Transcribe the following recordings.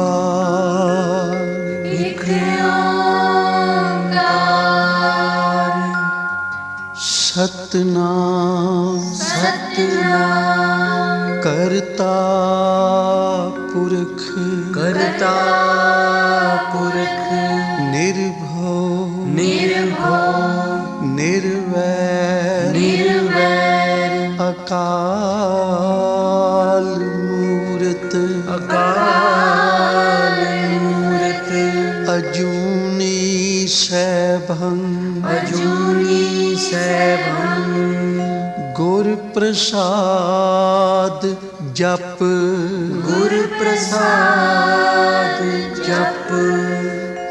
ओंकार सतनाम सतनाम करता पुरख निर्भो निर्वैर अकाल मूरत अजूनी सैभं गुर प्रसाद जप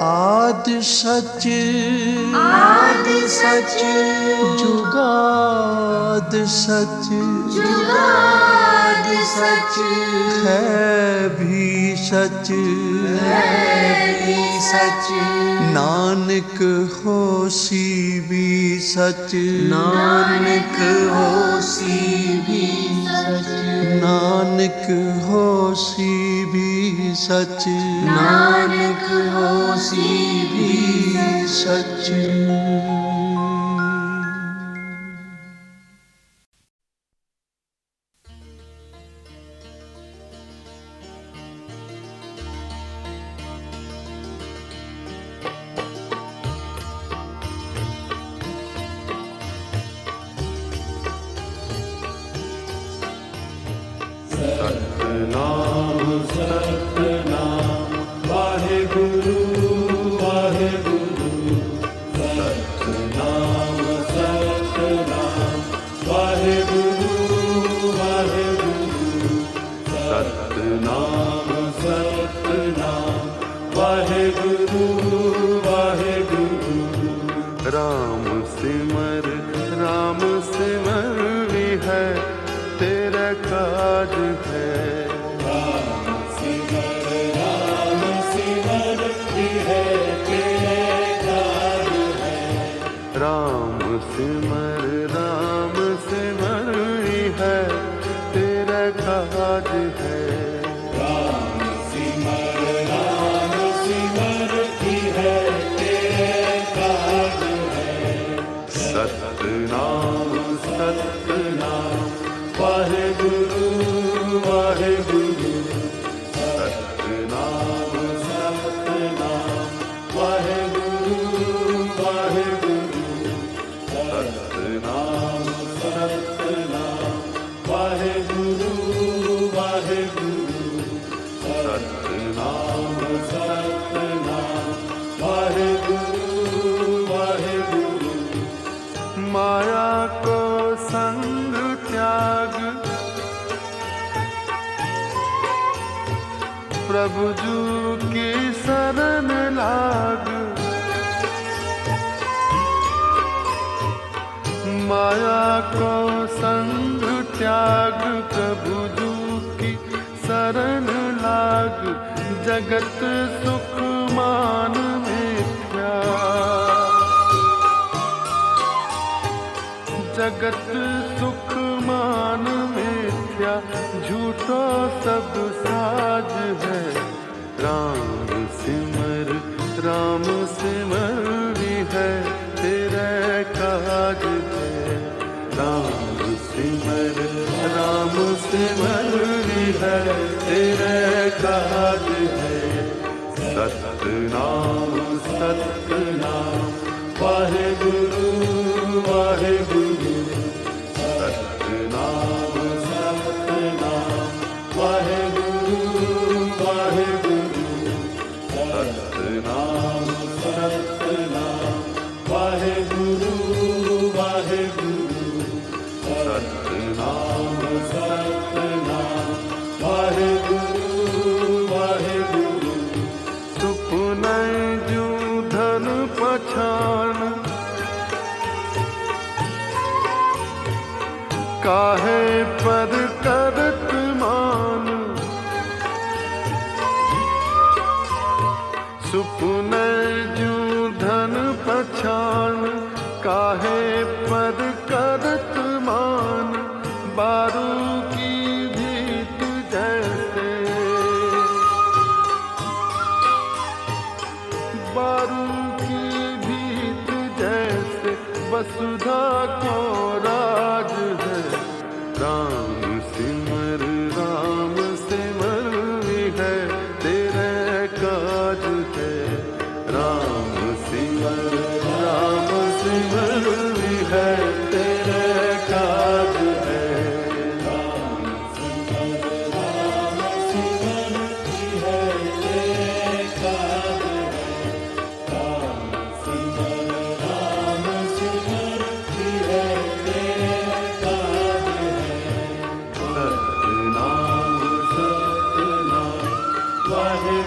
आद सच जुगाद सच है भी सच नानक होसी भी सच नानक होसी भी सच सतनाम सतनाम वाहेगुरु वाहेगुरु सतनाम सतनाम वाहेगुरु वाहेगुरु सतनाम सतनाम वाहेगुरु वाहेगुरु राम सिमर है तेरा काज है राम सिमर भी है तेरे काज है राम सिमर ही है तेरा काज है राम सिमर ही है तेरे काज है सतनाम सतनाम वाहेगुरु वाहेगुरु सतनाम सतनाम वाहेगुरु वाहेगुरु सतनाम सतनाम वाहेगुरु वाहेगुरु सतनाम सतनाम वाहेगुरु वाहेगुरु माया को संग त्याग प्रभु जू की शरण लाग माया को संग त्याग प्रभु जू की शरण लाग जगत सुख मान मिथ्या जगत सुख मान मिथ्या झूठो सब साज है राम सिमर भी है तेरा काज है राम सिमर भी है तेरा काज है सतनाम सतनाम वाहेगुरु वाहेगुरु सतनाम सतनाम वाहेगुरु वाहेगुरु सतनाम सतनाम वाहेगुरु वाहेगुरु सतनाम सतनाम वाहेगुरु वाहेगुरु सुपुनै जू धन पछान काहे पर करत मान सुपुनै जू धन पछान काहे पर करत मान बारू की भीत जय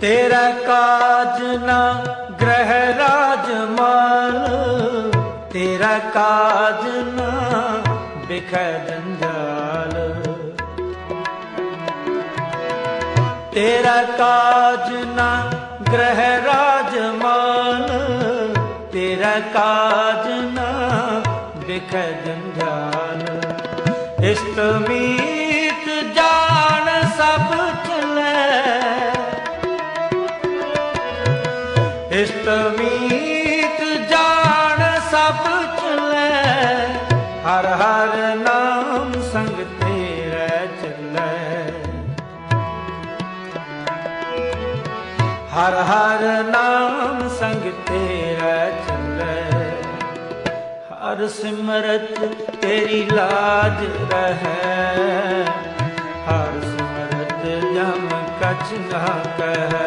तेरा काज ना ग्रह राजमाल, तेरा काज ना बिखै जंजाल। तेरा काज ना ग्रह राजमाल, तेरा काज ना बिखै जंजाल। इस्तमीत जान सब चलै, इस्तमीत जान सब चलै। हर हर नाम संग तेरे चलै, हर हर नाम संग तेरा चलै। हर सिमरत तेरी लाज रहै, हर सिमरत जम कछ ना कहै।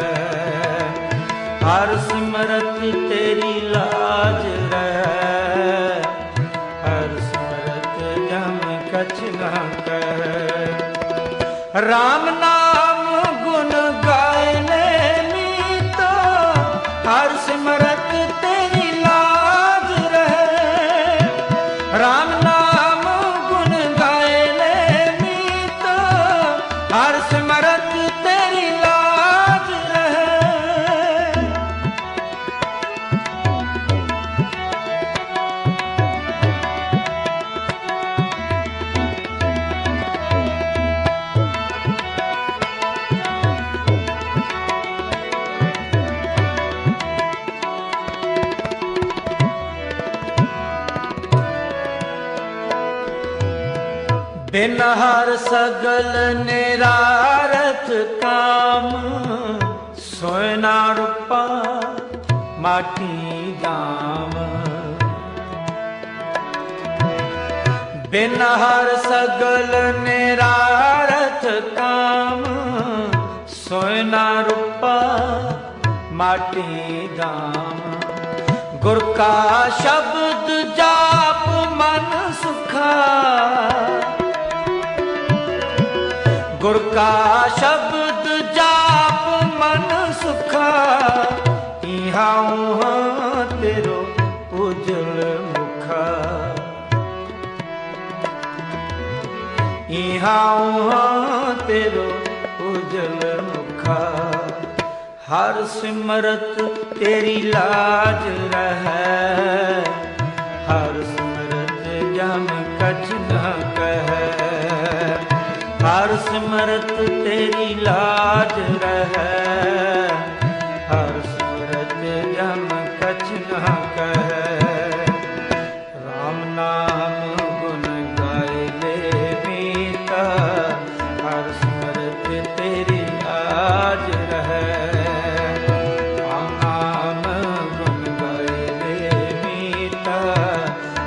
हर सिमरत तेरी लाज रहै, हर सिमरत जम कछ ना कहै। राम नाम गुण गाए ले मीतो, हर सिमरत तेरी लाज रहै। राम नाम गुण गाए ले मीतो, हर सिमरत तेरी लाज रहै। बिन हर सगल निरारथ काम, सोयना रूपा माटी दाम। बिन हर सगल निरारथ काम, सोयना रूपा माटी दाम। गुर का शब्द जाप मन सुखा, गुर का शब्द जाप मन सुखा। इहा उहाँ तेरो उजल मुखा, इहा उहाँ तेरो उजल मुखा। हर सिमरत तेरी लाज रहै, हर सिमरत जम कछ न कहै। हर सिमरत तेरी लाज रहै, हर सिमरत जम कछ न कहै। राम नाम गुण गाए ले मीता, हर सिमरत तेरी लाज रहै। राम नाम गुण गाए ले मीता,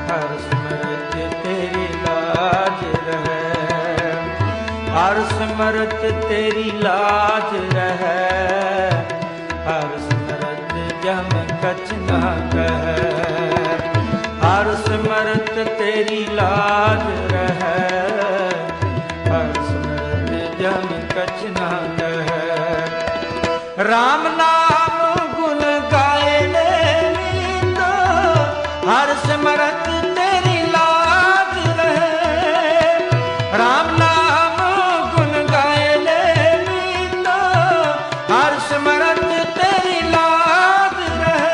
हर सिमरत तेरी लाज रहै। हर सिमरत तेरी लाज रहै, हर सिमरत जम कछ ना कहै। हर सिमरत तेरी लाज रहै, हर सिमरत जम कछ ना कहै। राम नाम गुण गाए ले मीतो, हर सिमरत तेरी लाज रहै। राम नाम गुण गाए ले मीतो, हर सिमरत तेरी लाज रहै।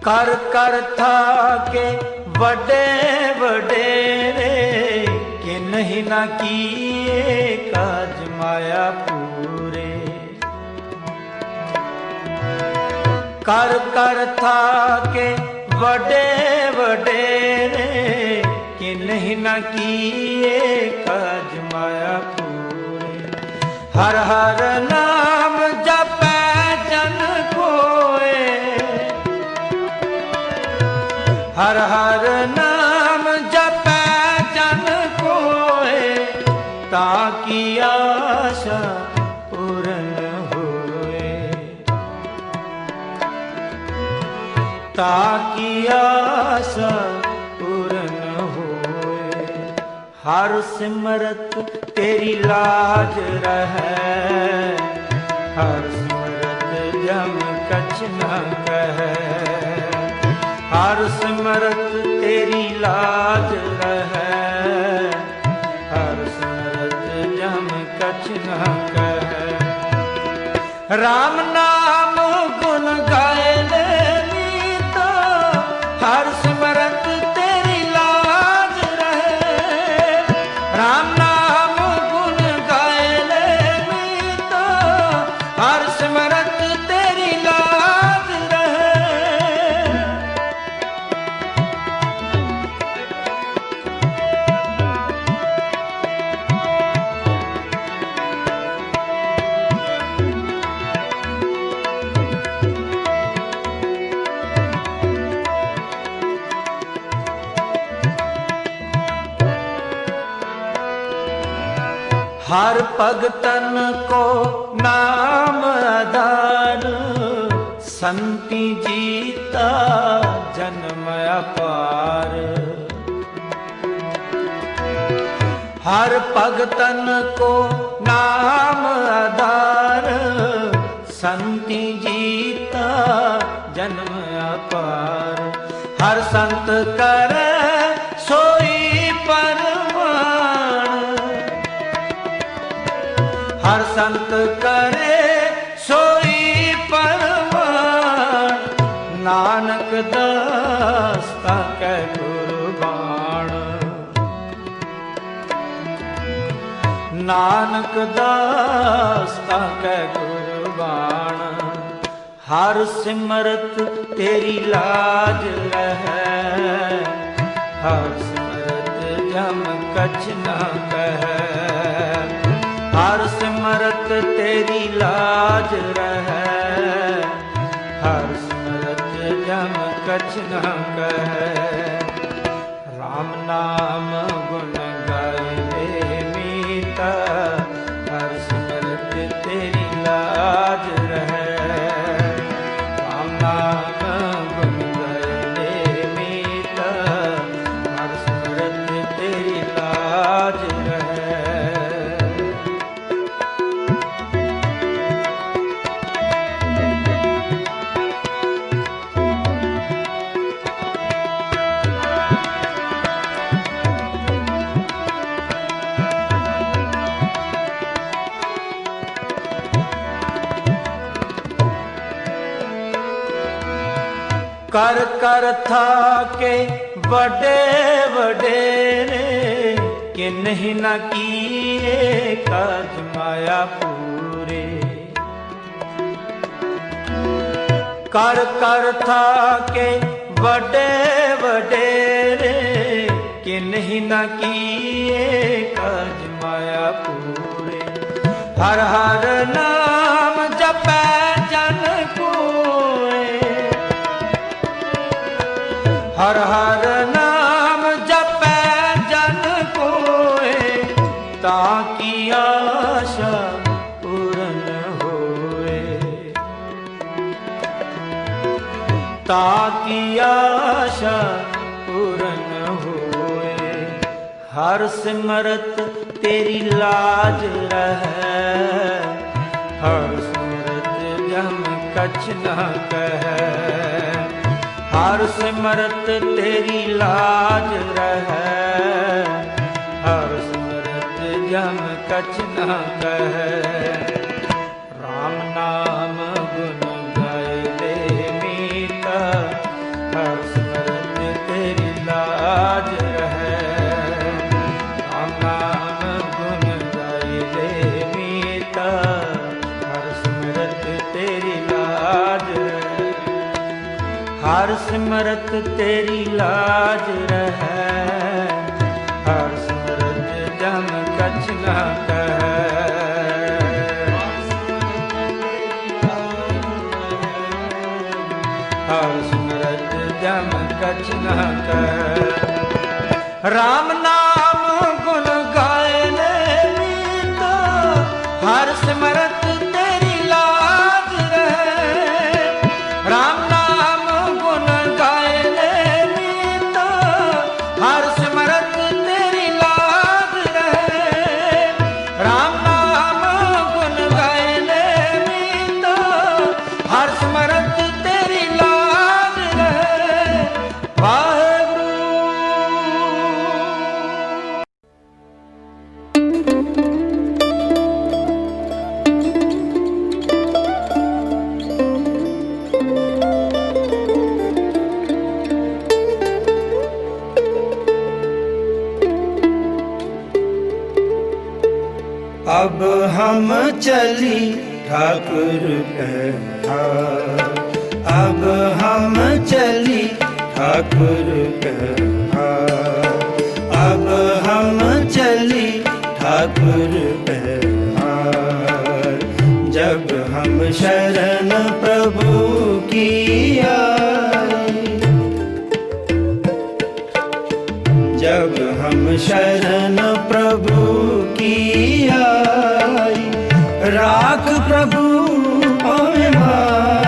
कर कर थाके वडे वडेरे, कि नहीं ना किए काज माया पूरे। कर कर थाके वडे वडेरे, कि नहीं ना किए काज माया पूरे। हर हर नाम जपै जन कोय, हर हर नाम जप ताकि आशा पूर्ण होए। हर सिमरत तेरी लाज रहे, हर सिमरत जम कछ न कहे। हर सिमरत तेरी लाज रहे, हर सिमरत जम कछ न कहे। राम नाम गुण गाए ले मीता, हर सिमरत तेरी लाज रहे। राम नाम गुण गाए ले मीता, हर सिमरत तेरी लाज रहे। हर भगतन को नाम आधार, संति जीता जन्म अपार। हर भगतन को नाम आधार, संति जीता जन्म अपार। हर संत करे सोई परमाण, हर संत करे सोई परमाण। नानक दास ताकै कुर्बान, नानक दास ताकै कुर्बान। हर सिमरत तेरी लाज रहे, हर सिमरत जम कछ न कहे। हर सिमरत तेरी लाज रहे, हर सिमरत जम कछ न कहे। राम नाम गुण गाए ले मीता, हर सिमरत तेरी लाज रहे। राम नाम गुण गाए ले मीता, हर सिमरत तेरी लाज रहे। कर कर थाके बड़े वडेरे, कि नहीं न किए काज माया पूरे। कर कर थाके बड़े वडेरे, कि नहीं न किए काज माया पूरे। हर हर नाम जपै जन कोय, हर हर नाम जपै जन कोय। ताकि आशा पूर्ण होए, ताकि आशा पूर्ण होए। हर सिमरत तेरी लाज रहे, हर सिमरत जम कछ न कहे। हर सिमरत तेरी लाज रहे, हर सिमरत जम कछ न कहे। राम नाम गुण गाए ले मीता, हर सिमरत तेरी लाज रहे। राम नाम गुण गाए ले मीता, हर सिमरत तेरी लाज रहे। हर सिमरत तेरी लाज रहे, हर सिमरत जम कछ न कहे। हर सिमरत जम कछ न कहे। राम नाम गुण गाए ले मीता, हर सिमरत तेरी लाज रहे। राम नाम गुण ਹਰ ਸਿਮਰਤ ਤੇਰੀ ਲਾਜ ਰਹੇ ਵਾਹਿਗੁਰੂ। अब हम चली ठाकुर कहा, अब हम चली ठाकुर कहा, अब हम चली ठाकुर कहा। जब हम शरण प्रभु की आई, जब हम शरण प्रभु की आई, राख प्रभु पावे मार,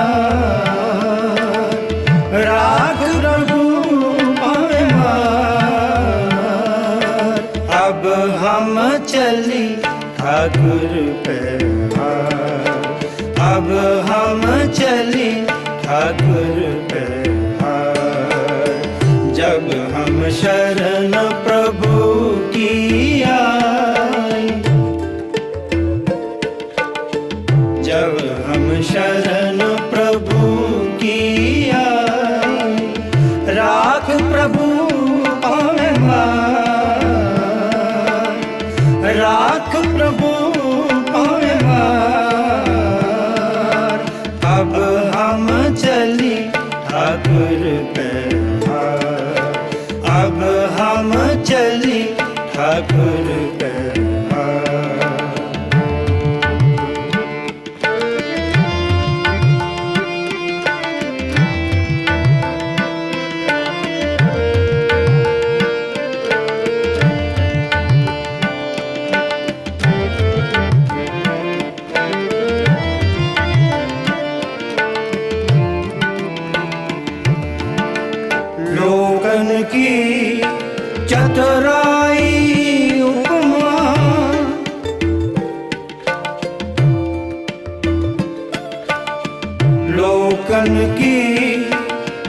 राख प्रभु पावे मार। अब हम चली ठाकुर पे हार, अब हम चली ठाकुर पे हार। जब हम शरण प्रभु की आई, जब हम शरण प्रभु की आई, राख प्रभु पावे मार, राख प्रभु पावे मार। अब हम चली ठाकुर पे हार, अब हम चली ठाकुर पे हार। लोगन की चतुराई उपमा, लोगन की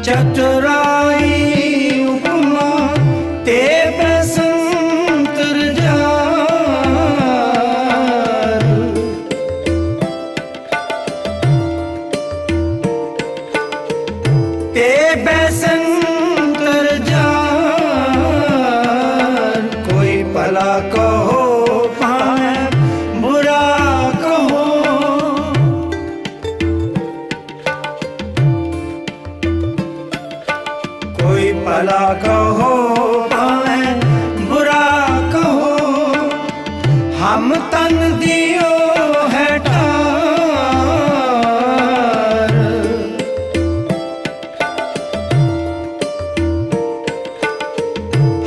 चतुराई उपमा, ते बसंतर जार, ते बसंतर जार। कोई भला कहो पाए बुरा कहो, कोई भला कहो पाए बुरा कहो। हम तन दियो है ठार,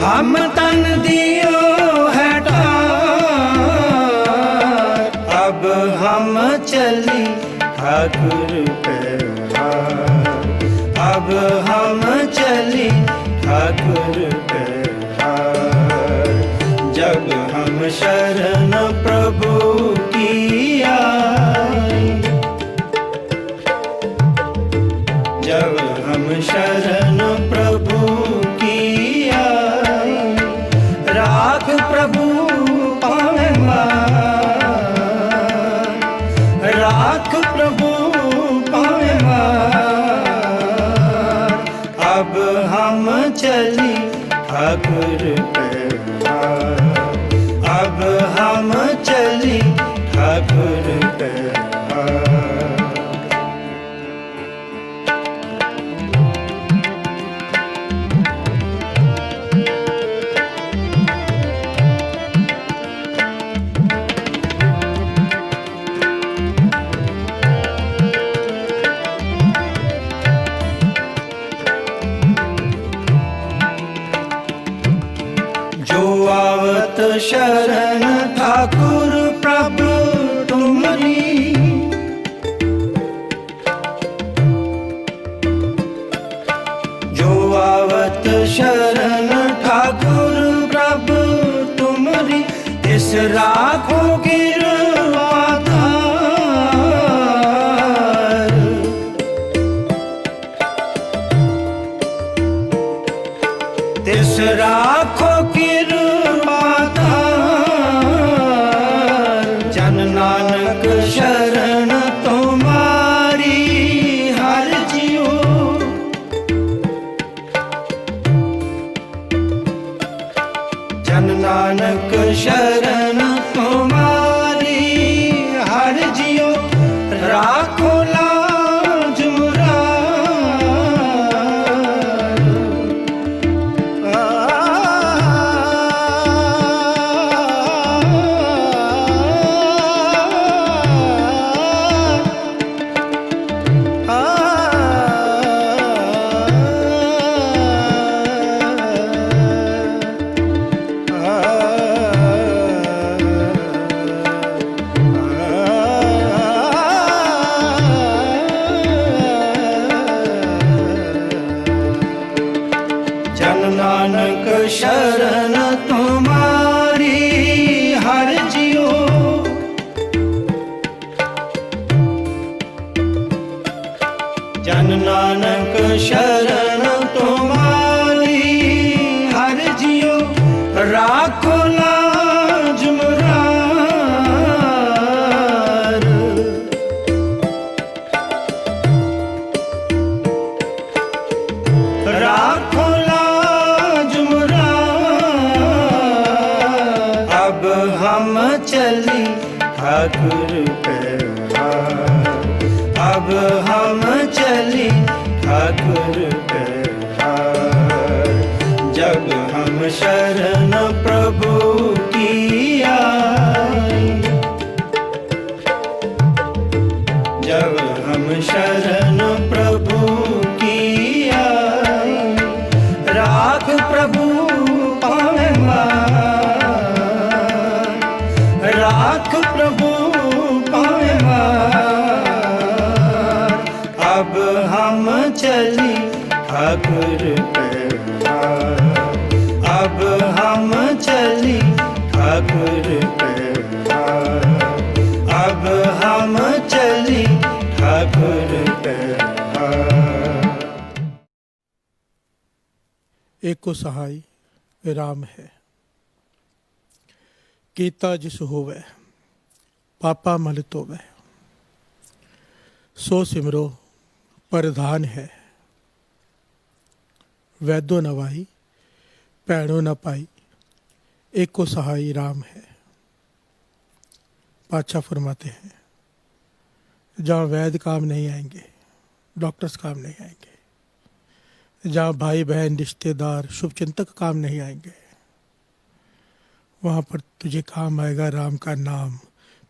हम तन दियो है ठार। अब हम चली ठाकुर पे हार, अब हम चली ठाकुर पे हार। जब हम शरण प्रभु की आई, जब हम शरण प्रभु की आई, राख प्रभु पावे मार, राख प्रभु पावे मार। अब हम चली ठाकुर पे हार, अब हम चली ठाकुर पे हार। जो आवत शरण ठाकुर प्रभु तुमरी, जो आवत शरण ठाकुर प्रभु तुमरी। इस राखो गिरवा धार, जन नानक शरण तुम्हारी, हर जियो राखो लाज मुरार। राखो लाज मुरार। अब हम चली ठाकुर पे हार, अब हम चली ठाकुर पे हार। जब हम शरण प्रभु की आई, जब हम शरण प्रभु की आई। राख प्रभु पावे मान, राख प्रभु पावे मान। अब हम चली ठाकुर पे हार, अब हम चली ठाकुर पे हार, अब हम चली ठाकुर पे हार। एक को सहाय राम है, कीता जिस होवे पापा मल तोवे। सो सिमरो प्रधान है, वैद्यो नवाई पैणो न पाई। एक को सहाय राम है। पातशाह फरमाते हैं, जहाँ वैद्य काम नहीं आएंगे, डॉक्टर्स काम नहीं आएंगे, जहाँ भाई बहन रिश्तेदार शुभचिंतक काम नहीं आएंगे, वहाँ पर तुझे काम आएगा राम का नाम।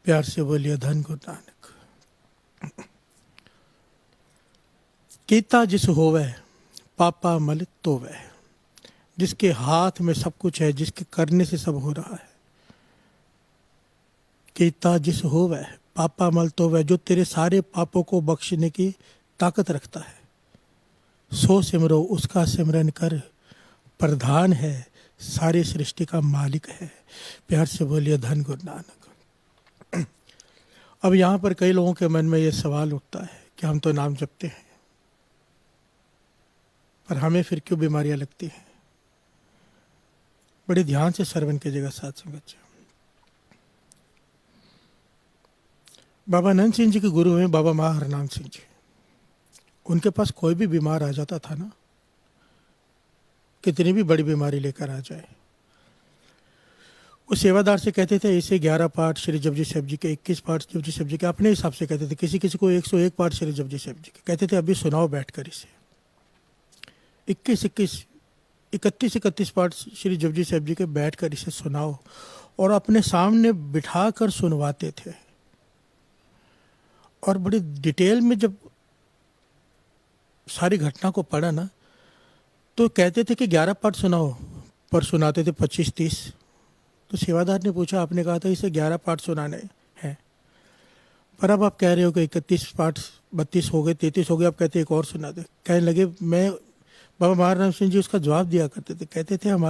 प्यार से बोलिए धन गुरु नानक। कीता जिस होवे पापा मल तोवे। जिसके हाथ में सब कुछ है, जिसके करने से सब हो रहा है। कीता जिस होवे पापा मल तोवे, जो तेरे सारे पापों को बख्शने की ताकत रखता है। सो सिमरो, उसका सिमरन कर। प्रधान है, सारी सृष्टि का मालिक है। प्यार से बोलिए धन गुरु नानक। अब यहाँ पर कई लोगों के मन में ये सवाल उठता है कि हम तो नाम जपते हैं, पर हमें फिर क्यों बीमारियां लगती हैं। बड़े ध्यान से श्रवण कीजिएगा साथ संगत जी। बाबा नंद सिंह जी के गुरु हैं बाबा महा हरनाम सिंह जी। उनके पास कोई भी बीमार आ जाता था ना, कितनी भी बड़ी बीमारी लेकर आ जाए, वो सेवादार से कहते थे इसे 11 पाठ श्री जपजी साहिब जी के, 21 पाठ जपजी साहिब जी के, अपने हिसाब से कहते थे। किसी किसी को 101 पाठ श्री जपजी साहिब जी के कहते थे, अभी सुनाओ बैठकर इसे। 31 पाठ श्री जपजी साहिब जी के बैठकर इसे सुनाओ, और अपने सामने बिठा कर सुनवाते थे। और बड़ी डिटेल में जब सारी घटना को पढ़ा ना, तो कहते थे कि 11 पाठ सुनाओ, पर सुनाते थे 25-30। तो सेवादार ने पूछा, आपने कहा था इसे 11 पाठ सुनाने हैं, पर अब आप कह रहे हो कि 31 पाठ 32 हो गए, 33 हो गए, आप कहते एक और सुना दे। कहने लगे, मैं बाबा महाराम सिंह जी उसका जवाब दिया करते थे। कहते थे हम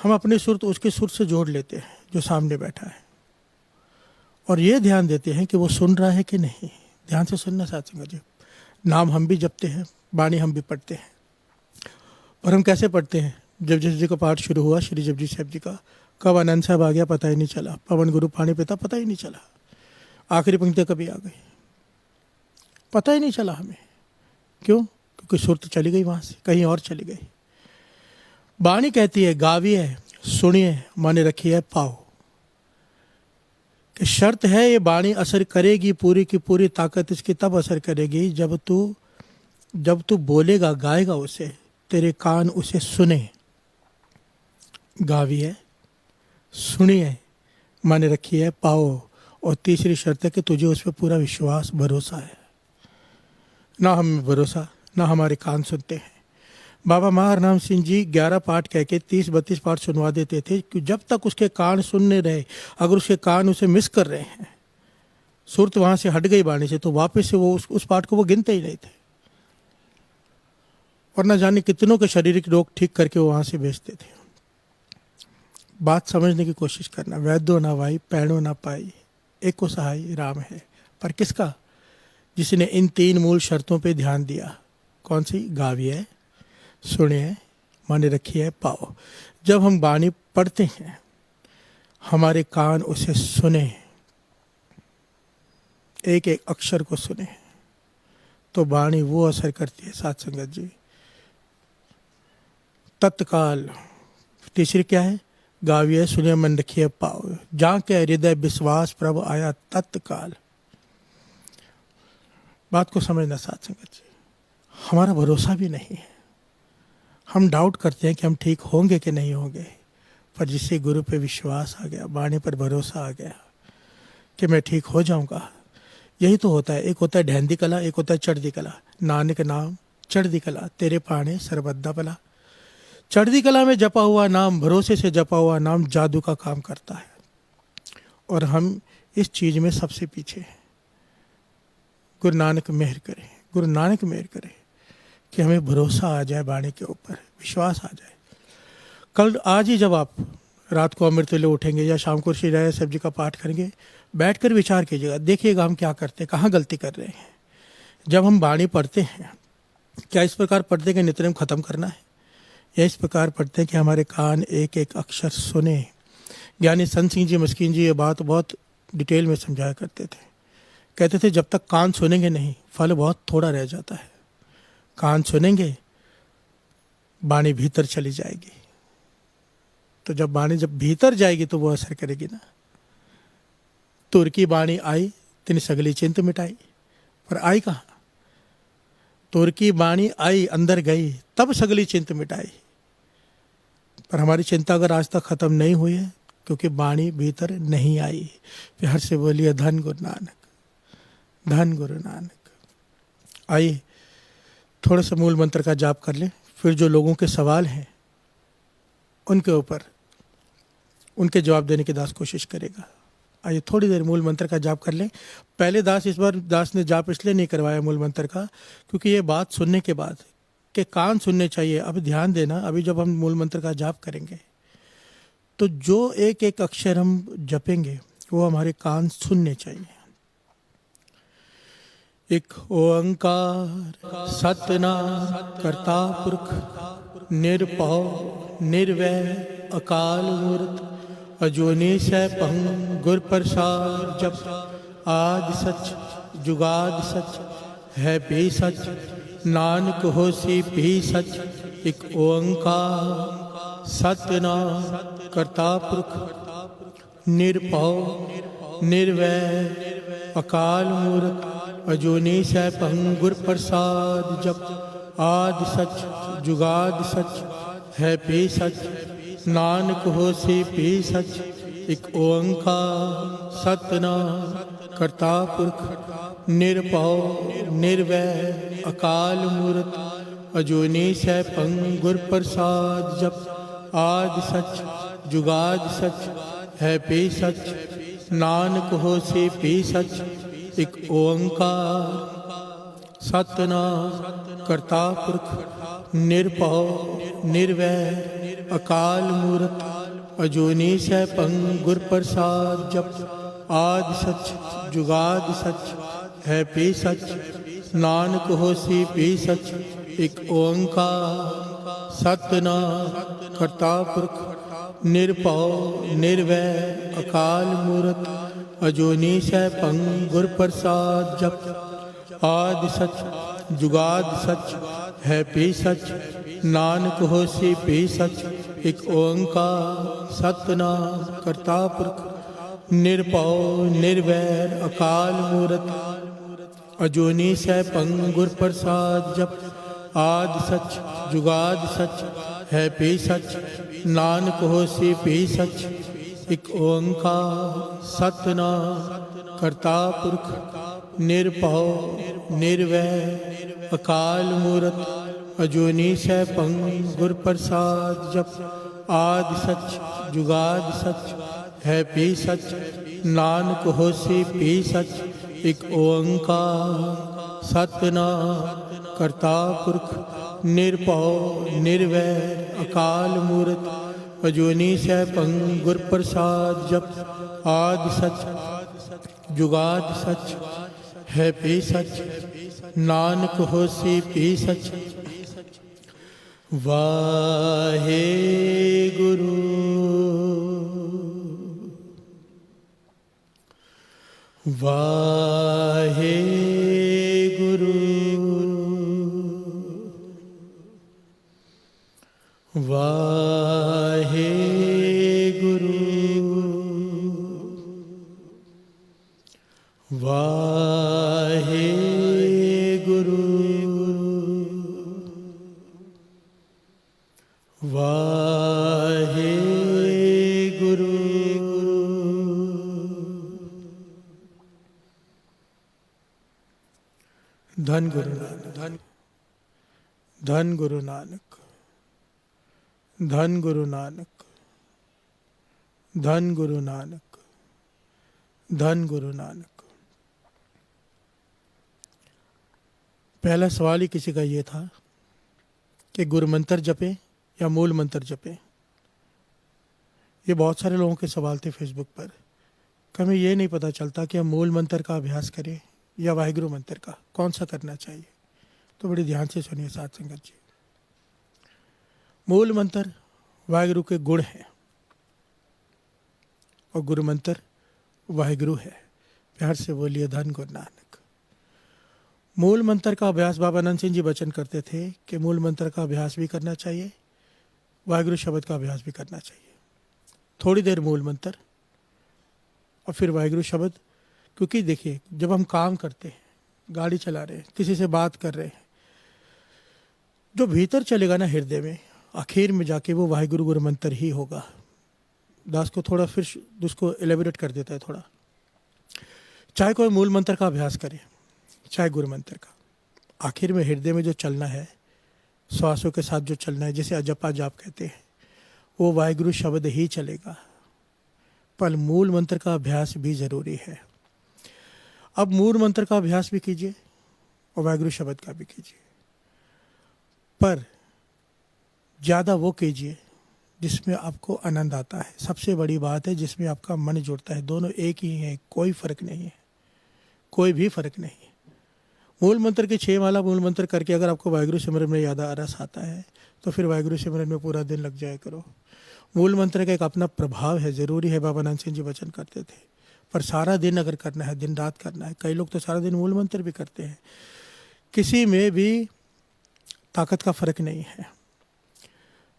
अपने सुर तो उसके सुर से जोड़ लेते हैं जो सामने बैठा है, और ये ध्यान देते हैं कि वो सुन रहा है कि नहीं। ध्यान से सुनना साथ संगत जी। नाम हम भी जपते हैं, बाणी हम भी पढ़ते हैं, और हम कैसे पढ़ते हैं। जपजी जी का पाठ शुरू हुआ श्री जपजी साहिब जी का, कब आनंद साहब आ गया पता ही नहीं चला, पवन गुरु पानी पिता पता ही नहीं चला, आखिरी पंक्ति कभी आ गई पता ही नहीं चला हमें। क्यों? क्योंकि सुर तो चली गई, वहाँ से कहीं और चली गई। बाणी कहती है, गाविए सुनिए माने रखिए पाओ, कि शर्त है ये बाणी असर करेगी, पूरी की पूरी ताकत इसकी तब असर करेगी जब तू बोलेगा, गाएगा उसे, तेरे कान उसे सुने। गाविए सुनिए माने रखिए पाओ, और तीसरी शर्त है कि तुझे उस पर पूरा विश्वास भरोसा है। ना हमें भरोसा, ना हमारे कान सुनते हैं। बाबा महाराम सिंह जी 11 पाठ कह के 30-32 पाठ सुनवा देते थे, कि जब तक उसके कान सुनने रहे, अगर उसके कान उसे मिस कर रहे हैं, सुरत वहाँ से हट गई बाणी से, तो वापस से वो उस पाठ को वो गिनते ही नहीं थे, और न जाने कितनों के शारीरिक रोग ठीक करके वो वहाँ से भेजते थे। बात समझने की कोशिश करना। वैद्यो ना वाई पैणो ना पाई, एक को सहाय राम है, पर किसका? जिसने इन 3 मूल शर्तों पे ध्यान दिया। कौन सी? गाविए, सुनिए, माने रखिए, पाओ। जब हम वाणी पढ़ते हैं, हमारे कान उसे सुने, एक एक अक्षर को सुने, तो वाणी वो असर करती है साथ संगत जी, तत्काल। तीसरी क्या है? गाविए, सुनिए, मन रखिए, पाओ। जाके हृदय विश्वास प्रभु आया तत्काल। बात को समझना साथ संगत जी, हमारा भरोसा भी नहीं है। हम डाउट करते हैं कि हम ठीक होंगे कि नहीं होंगे, पर जिससे गुरु पे विश्वास आ गया, वाणी पर भरोसा आ गया कि मैं ठीक हो जाऊंगा, यही तो होता है। एक होता है ढहंदी कला, एक होता है चढ़दी कला। नानक नाम चढ़दी कला, तेरे पाने सर्वदा भला। चढ़दी कला में जपा हुआ नाम, भरोसे से जपा हुआ नाम जादू का काम करता है, और हम इस चीज में सबसे पीछे हैं। गुरु नानक मेहर करे, गुरु नानक मेहर करे कि हमें भरोसा आ जाए, वाणी के ऊपर विश्वास आ जाए। कल आज ही जब आप रात को अमृत वेले उठेंगे या शाम को श्री राय साहब जी का पाठ करेंगे, बैठकर विचार कीजिएगा, देखिएगा हम क्या करते हैं, कहाँ गलती कर रहे हैं। जब हम वाणी पढ़ते हैं, क्या इस प्रकार पढ़ते हैं कि नित्यनेम खत्म करना है, या इस प्रकार पढ़ते हैं कि हमारे कान एक एक अक्षर सुने। ज्ञानी संत सिंह जी मस्कीन जी ये बात बहुत डिटेल में समझाया करते थे। कहते थे जब तक कान सुनेंगे नहीं, फल बहुत थोड़ा रह जाता है। कान सुनेंगे, वाणी भीतर चली जाएगी, तो जब वाणी जब भीतर जाएगी तो वो असर करेगी ना। तुर की वाणी आई, तिन सगली चिंत मिटाई, पर आई कहाँ? तुर की वाणी आई, अंदर गई, तब सगली चिंत मिटाई। पर हमारी चिंता अगर आज तक खत्म नहीं हुई है, क्योंकि वाणी भीतर नहीं आई। प्यार से बोलिए धन गुरु नानक, धन गुरु नानक। आइए थोड़ा सा मूल मंत्र का जाप कर लें, फिर जो लोगों के सवाल हैं उनके ऊपर उनके जवाब देने की दास कोशिश करेगा। आइए थोड़ी देर मूल मंत्र का जाप कर लें। पहले दास, इस बार दास ने जाप इसलिए नहीं करवाया मूल मंत्र का, क्योंकि ये बात सुनने के बाद के कान सुनने चाहिए। अब ध्यान देना, अभी जब हम मूल मंत्र का जाप करेंगे तो जो एक एक अक्षर हम जपेंगे वो हमारे कान सुनने चाहिए। एक ओंकार सतनाम करता पुरख निरभव निर्वैर अकाल मूर्त अजूनी सैभं गुर प्रसाद। जप आदि सच जुगाद सच है भी सच, नानक होसी भी सच। एक ओंकार सतनाम करता पुरख निरभव निर्वैर अकाल मूर्त अजूनी सैभं गुर प्रसाद। जप आदि सच जुगाद सच है भी सच, नानक होसी भी सच। एक ओंकार सतनाम करता पुरख निरभव निर्वैर अकाल मूर्त अजूनी सैभं गुर प्रसाद। जप आदि सच जुगाद सच है भी सच, नानक होसी भी सच। एक ओंकार सतनाम करता पुरख निरभव निर्वैर अकाल मूर्त अजूनी सैभं गुर प्रसाद। जप आदि सच जुगाद सच है भी सच, नानक होसी भी सच। एक ओंकार सतनाम करता पुरख निरभव निर्वैर अकाल मूर्त अजूनी सैभं गुर प्रसाद। जप आदि सच जुगाद सच है भी सच, नानक होसी भी सच। एक ओंकार सतनाम करता पुरख निरभव निर्वैर अकाल मूर्त अजूनी सैभं गुर प्रसाद। जप आदि सच जुगाद सच है भी सच, नानक होसी भी सच। एक ओंकार सतनाम करता पुरख निरभव निर्वैर अकाल मूर्त अजूनी सैभं गुर प्रसाद। जप आदि सच जुगाद सच है भी सच, नानक होसी भी सच। एक ओंकार सतनाम करता पुरख निरभव निर्वैर अकाल मूर्त अजूनी सैभं गुर प्रसाद। जप आदि सच जुगाद सच है भी सच, नानक होसी भी सच। वाहे गुरु वाहे गुरु वाहे गुरु वाहे गुरु वाहे गुरु धन गुरु नानक, धन गुरु नानक, धन गुरु नानक, धन गुरु नानक, धन गुरु नानक। पहला सवाल ही किसी का ये था कि गुरु मंत्र जपे या मूल मंत्र जपे। ये बहुत सारे लोगों के सवाल थे फेसबुक पर। कभी ये नहीं पता चलता कि हम मूल मंत्र का अभ्यास करें या वाहिगुरु मंत्र का, कौन सा करना चाहिए। तो बड़ी ध्यान से सुनिए साथ संगत जी। मूल मंत्र वाहिगुरु के गुण हैं और गुरु मंत्र वाहिगुरु है। प्यार से बोलिए धन गुरु नानक। मूल मंत्र का अभ्यास बाबा आनंद सिंह जी बचन करते थे कि मूल मंत्र का अभ्यास भी करना चाहिए, वाहिगुरु शब्द का अभ्यास भी करना चाहिए। थोड़ी देर मूल मंत्र और फिर वाहिगुरु शब्द। क्योंकि देखिए, जब हम काम करते हैं, गाड़ी चला रहे हैं, किसी से बात कर रहे हैं, जो भीतर चलेगा ना हृदय में, आखिर में जाके वो वाहिगुरु गुरु मंत्र ही होगा। दास को थोड़ा फिर उसको एलेबोरेट कर देता है थोड़ा। चाहे कोई मूल मंत्र का अभ्यास करे, चाहे गुरु मंत्र का, आखिर में हृदय में जो चलना है, श्वासों के साथ जो चलना है, जिसे अजपा जाप कहते हैं, वो वाहिगुरु शब्द ही चलेगा। पर मूल मंत्र का अभ्यास भी जरूरी है। अब मूल मंत्र का अभ्यास भी कीजिए और वाहिगुरु शब्द का भी कीजिए, पर ज़्यादा वो कीजिए जिसमें आपको आनंद आता है। सबसे बड़ी बात है जिसमें आपका मन जुड़ता है। दोनों एक ही हैं, कोई फर्क नहीं है, कोई भी फर्क नहीं है। मूल मंत्र की 6 माला मूल मंत्र करके अगर आपको वाहिगुरु सिमरन में याद रस आता है तो फिर वाहिगुरु सिमरन में पूरा दिन लग जाया करो। मूल मंत्र का एक अपना प्रभाव है, ज़रूरी है। बाबा नानक सिंह जी वचन करते थे, पर सारा दिन अगर करना है, दिन रात करना है। कई लोग तो सारा दिन मूल मंत्र भी करते हैं। किसी में भी ताकत का फर्क नहीं है।